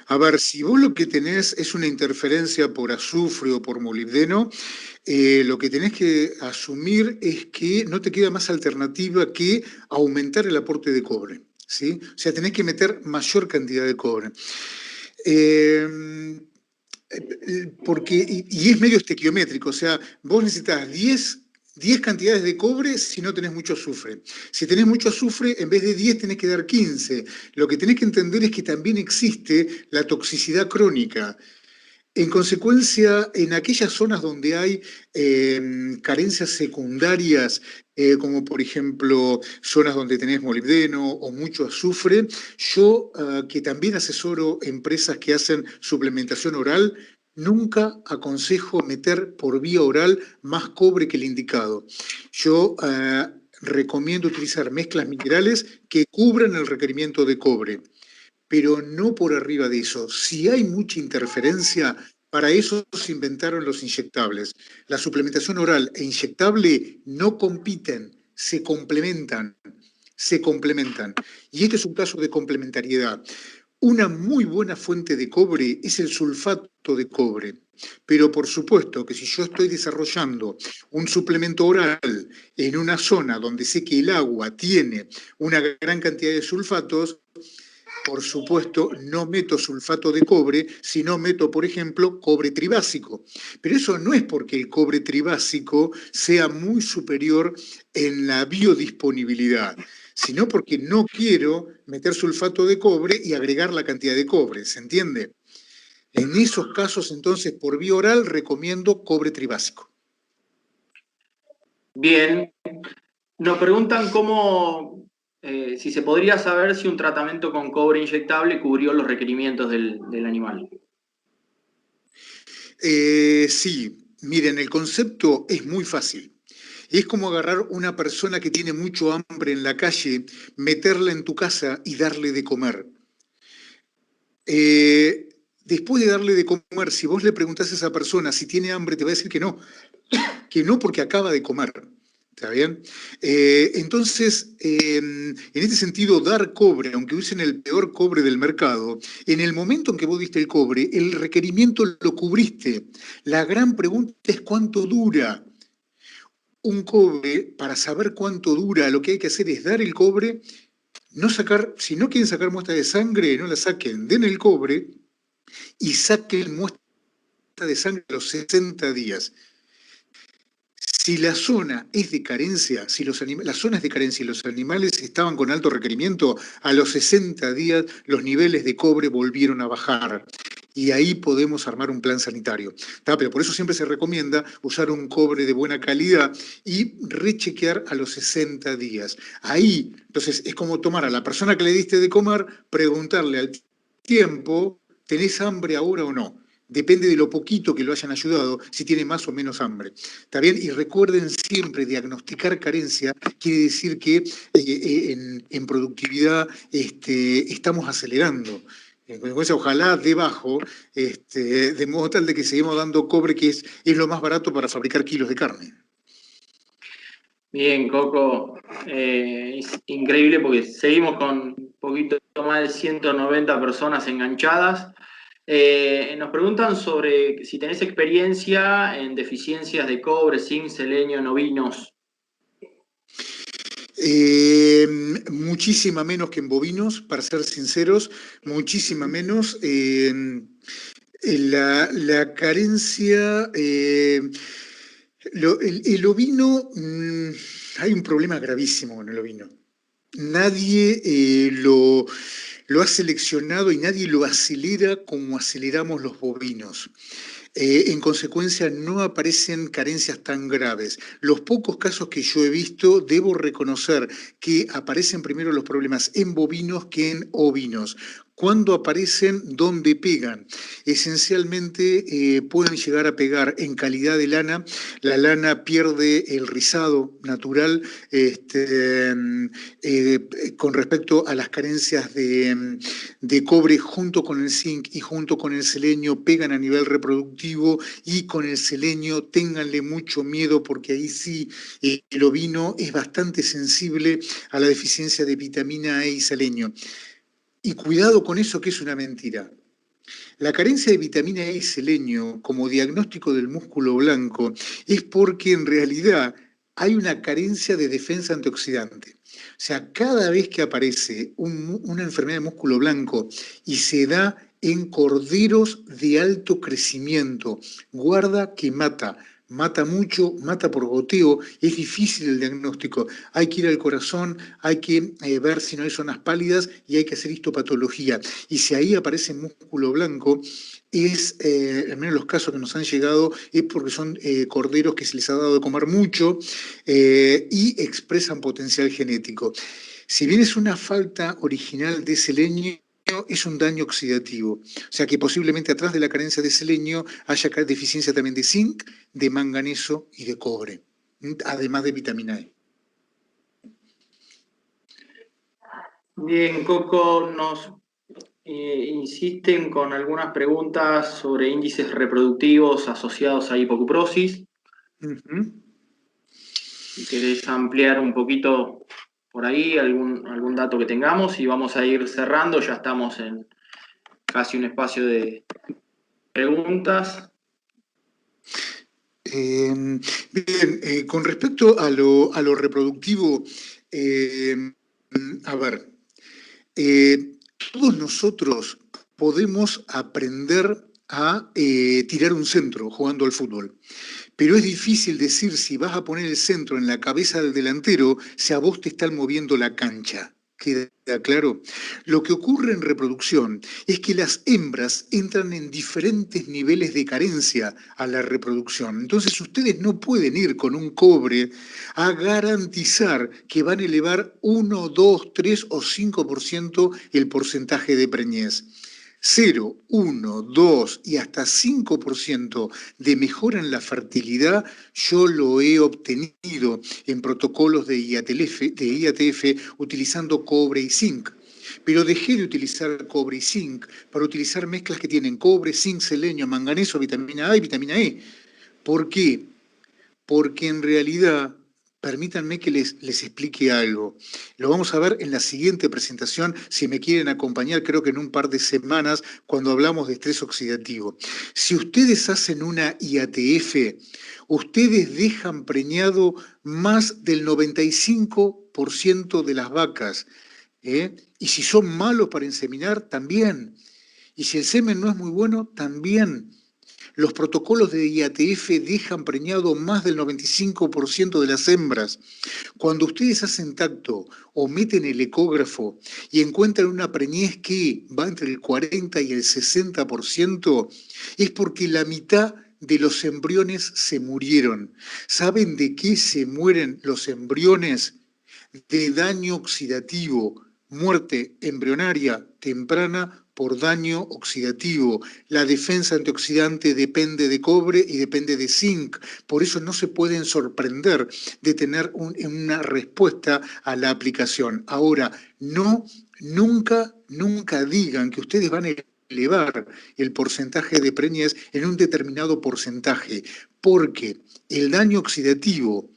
A ver, si vos lo que tenés es una interferencia por azufre o por molibdeno, lo que tenés que asumir es que no te queda más alternativa que aumentar el aporte de cobre, ¿sí? O sea, tenés que meter mayor cantidad de cobre. Y es medio estequiométrico, o sea, vos necesitas 10 cantidades de cobre si no tenés mucho azufre. Si tenés mucho azufre, en vez de 10 tenés que dar 15. Lo que tenés que entender es que también existe la toxicidad crónica. En consecuencia, en aquellas zonas donde hay carencias secundarias, como por ejemplo zonas donde tenés molibdeno o mucho azufre, yo que también asesoro empresas que hacen suplementación oral, nunca aconsejo meter por vía oral más cobre que el indicado. Yo recomiendo utilizar mezclas minerales que cubran el requerimiento de cobre, pero no por arriba de eso. Si hay mucha interferencia, para eso se inventaron los inyectables. La suplementación oral e inyectable no compiten, se complementan. Y este es un caso de complementariedad. Una muy buena fuente de cobre es el sulfato de cobre, pero por supuesto que si yo estoy desarrollando un suplemento oral en una zona donde sé que el agua tiene una gran cantidad de sulfatos, por supuesto, no meto sulfato de cobre, sino meto, por ejemplo, cobre tribásico. Pero eso no es porque el cobre tribásico sea muy superior en la biodisponibilidad, sino porque no quiero meter sulfato de cobre y agregar la cantidad de cobre, ¿se entiende? En esos casos, entonces, por vía oral, recomiendo cobre tribásico. Bien. Nos preguntan si se podría saber si un tratamiento con cobre inyectable cubrió los requerimientos del animal. Sí, miren, el concepto es muy fácil. Es como agarrar una persona que tiene mucho hambre en la calle, meterla en tu casa y darle de comer. Después de darle de comer, si vos le preguntás a esa persona si tiene hambre, te va a decir que no porque acaba de comer. ¿Está bien? Entonces, en este sentido, dar cobre, aunque usen el peor cobre del mercado, en el momento en que vos diste el cobre, el requerimiento lo cubriste. La gran pregunta es cuánto dura un cobre. Para saber cuánto dura, lo que hay que hacer es dar el cobre, no sacar, si no quieren sacar muestra de sangre, no la saquen, den el cobre y saquen muestra de sangre a los 60 días. Si la zona es de carencia, si la zona es de carencia y los animales estaban con alto requerimiento, a los 60 días los niveles de cobre volvieron a bajar. Y ahí podemos armar un plan sanitario. Pero por eso siempre se recomienda usar un cobre de buena calidad y rechequear a los 60 días. Ahí, entonces, es como tomar a la persona que le diste de comer, preguntarle al tiempo, ¿tenés hambre ahora o no? Depende de lo poquito que lo hayan ayudado, si tiene más o menos hambre. ¿Está bien? Y recuerden siempre, diagnosticar carencia quiere decir que en productividad estamos acelerando. En consecuencia, ojalá debajo, de modo tal de que seguimos dando cobre, que es lo más barato para fabricar kilos de carne. Bien, Coco, es increíble porque seguimos con un poquito más de 190 personas enganchadas. Nos preguntan sobre si tenés experiencia en deficiencias de cobre, zinc, selenio en ovinos. Muchísima menos que en bovinos, para ser sinceros, muchísima menos. La carencia, el ovino, hay un problema gravísimo con el ovino. Nadie lo ha seleccionado y nadie lo acelera como aceleramos los bovinos. En consecuencia, no aparecen carencias tan graves. Los pocos casos que yo he visto, debo reconocer que aparecen primero los problemas en bovinos que en ovinos. ¿Cuándo aparecen? ¿Dónde pegan? Esencialmente pueden llegar a pegar en calidad de lana. La lana pierde el rizado natural con respecto a las carencias de cobre junto con el zinc y junto con el selenio, pegan a nivel reproductivo, y con el selenio ténganle mucho miedo porque ahí sí el ovino es bastante sensible a la deficiencia de vitamina E y selenio. Y cuidado con eso, que es una mentira. La carencia de vitamina E y selenio como diagnóstico del músculo blanco es porque en realidad hay una carencia de defensa antioxidante. O sea, cada vez que aparece una enfermedad de músculo blanco y se da en corderos de alto crecimiento, guarda que mata. Mata mucho, mata por goteo, es difícil el diagnóstico. Hay que ir al corazón, hay que ver si no hay zonas pálidas y hay que hacer histopatología. Y si ahí aparece músculo blanco, al menos los casos que nos han llegado, es porque son corderos que se les ha dado de comer mucho y expresan potencial genético. Si bien es una falta original de selenio, es un daño oxidativo. O sea que posiblemente atrás de la carencia de selenio haya deficiencia también de zinc, de manganeso y de cobre, además de vitamina E. Bien, Coco, nos insisten con algunas preguntas sobre índices reproductivos asociados a hipocuprosis. Si querés ampliar un poquito por ahí algún dato que tengamos, y vamos a ir cerrando, ya estamos casi un espacio de preguntas. Bien, con respecto a lo reproductivo, a ver, todos nosotros podemos aprender a tirar un centro jugando al fútbol, pero es difícil decir si vas a poner el centro en la cabeza del delantero si a vos te están moviendo la cancha. ¿Queda claro? Lo que ocurre en reproducción es que las hembras entran en diferentes niveles de carencia a la reproducción. Entonces ustedes no pueden ir con un cobre a garantizar que van a elevar 1, 2, 3 o 5% el porcentaje de preñez. 0, 1, 2 y hasta 5% de mejora en la fertilidad, yo lo he obtenido en protocolos de IATF utilizando cobre y zinc. Pero dejé de utilizar cobre y zinc para utilizar mezclas que tienen cobre, zinc, selenio, manganeso, vitamina A y vitamina E. ¿Por qué? Porque en realidad, permítanme que les explique algo. Lo vamos a ver en la siguiente presentación, si me quieren acompañar, creo que en un par de semanas, cuando hablamos de estrés oxidativo. Si ustedes hacen una IATF, ustedes dejan preñado más del 95% de las vacas. Y si son malos para inseminar, también. Y si el semen no es muy bueno, también. Los protocolos de IATF dejan preñado más del 95% de las hembras. Cuando ustedes hacen tacto o meten el ecógrafo y encuentran una preñez que va entre el 40 y el 60%, es porque la mitad de los embriones se murieron. ¿Saben de qué se mueren los embriones? De daño oxidativo, muerte embrionaria temprana por daño oxidativo. La defensa antioxidante depende de cobre y depende de zinc. Por eso no se pueden sorprender de tener una respuesta a la aplicación. Ahora, nunca digan que ustedes van a elevar el porcentaje de preñez en un determinado porcentaje, porque el daño oxidativo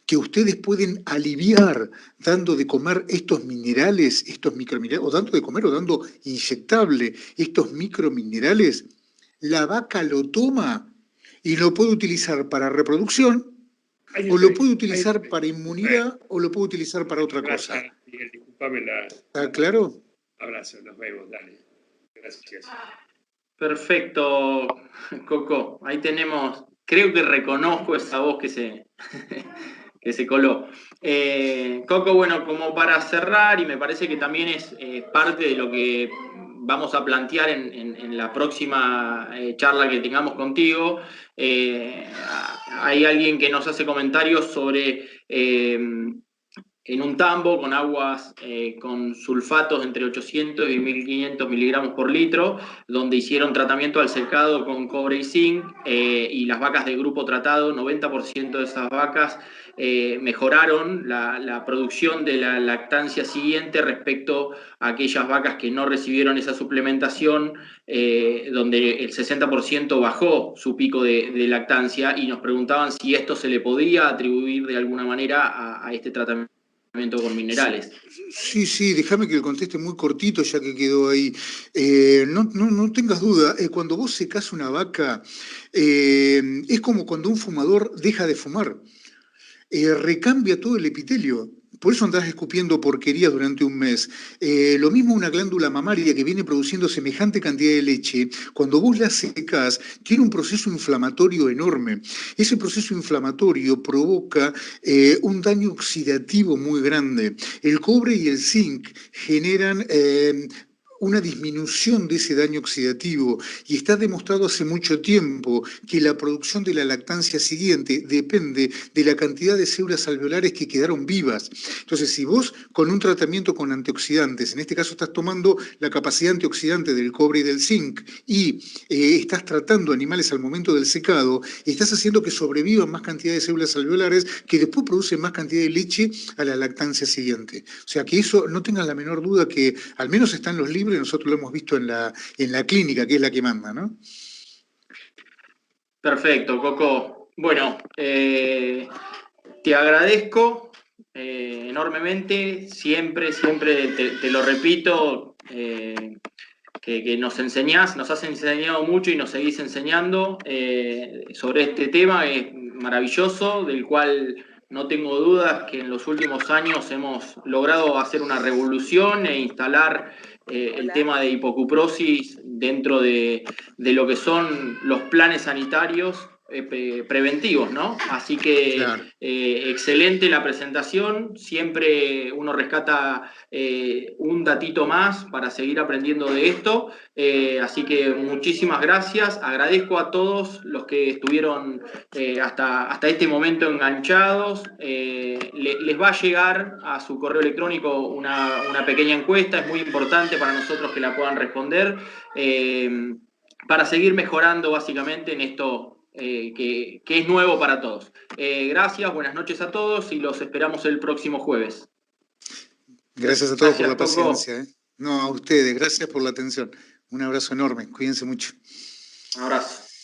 que ustedes pueden aliviar dando de comer estos minerales, estos microminerales, o dando de comer o dando inyectable estos microminerales, la vaca lo toma y lo puede utilizar para reproducción, o lo puede utilizar para inmunidad, o lo puede utilizar para otra cosa. Miguel, disculpame la... ¿Está claro? Abrazo, nos vemos, dale. Gracias. Perfecto, Coco. Ahí tenemos, creo que reconozco esa voz que se coló. Coco, bueno, como para cerrar, y me parece que también es parte de lo que vamos a plantear en la próxima charla que tengamos contigo, hay alguien que nos hace comentarios sobre... en un tambo con aguas con sulfatos entre 800 y 1500 miligramos por litro, donde hicieron tratamiento al secado con cobre y zinc, y las vacas de grupo tratado, 90% de esas vacas mejoraron la producción de la lactancia siguiente respecto a aquellas vacas que no recibieron esa suplementación, donde el 60% bajó su pico de lactancia, y nos preguntaban si esto se le podía atribuir de alguna manera a este tratamiento con minerales. Sí, déjame que le conteste muy cortito ya que quedó ahí. No tengas duda, cuando vos secás una vaca, es como cuando un fumador deja de fumar. Recambia todo el epitelio. Por eso andás escupiendo porquería durante un mes. Lo mismo una glándula mamaria que viene produciendo semejante cantidad de leche, cuando vos la secás, tiene un proceso inflamatorio enorme. Ese proceso inflamatorio provoca un daño oxidativo muy grande. El cobre y el zinc generan... una disminución de ese daño oxidativo, y está demostrado hace mucho tiempo que la producción de la lactancia siguiente depende de la cantidad de células alveolares que quedaron vivas. Entonces, si vos con un tratamiento con antioxidantes, en este caso estás tomando la capacidad antioxidante del cobre y del zinc, y estás tratando animales al momento del secado, estás haciendo que sobrevivan más cantidad de células alveolares que después producen más cantidad de leche a la lactancia siguiente. O sea que eso, no tengas la menor duda que al menos está en los libros, y nosotros lo hemos visto en la clínica, que es la que manda, ¿no? Perfecto, Coco. Bueno, te agradezco enormemente, siempre te lo repito, que nos enseñás, nos has enseñado mucho y nos seguís enseñando sobre este tema, es maravilloso, del cual no tengo dudas que en los últimos años hemos logrado hacer una revolución e instalar el tema de hipocuprosis dentro de lo que son los planes sanitarios preventivos, ¿no? Así que Claro. excelente la presentación, siempre uno rescata un datito más para seguir aprendiendo de esto, así que muchísimas gracias, agradezco a todos los que estuvieron hasta este momento enganchados, les va a llegar a su correo electrónico una pequeña encuesta, es muy importante para nosotros que la puedan responder, para seguir mejorando básicamente en esto que es nuevo para todos. Gracias, buenas noches a todos y los esperamos el próximo jueves. Gracias a todos Gracias, por la Coco. paciencia. No, a ustedes, gracias por la atención. Un abrazo enorme, cuídense mucho. Un abrazo.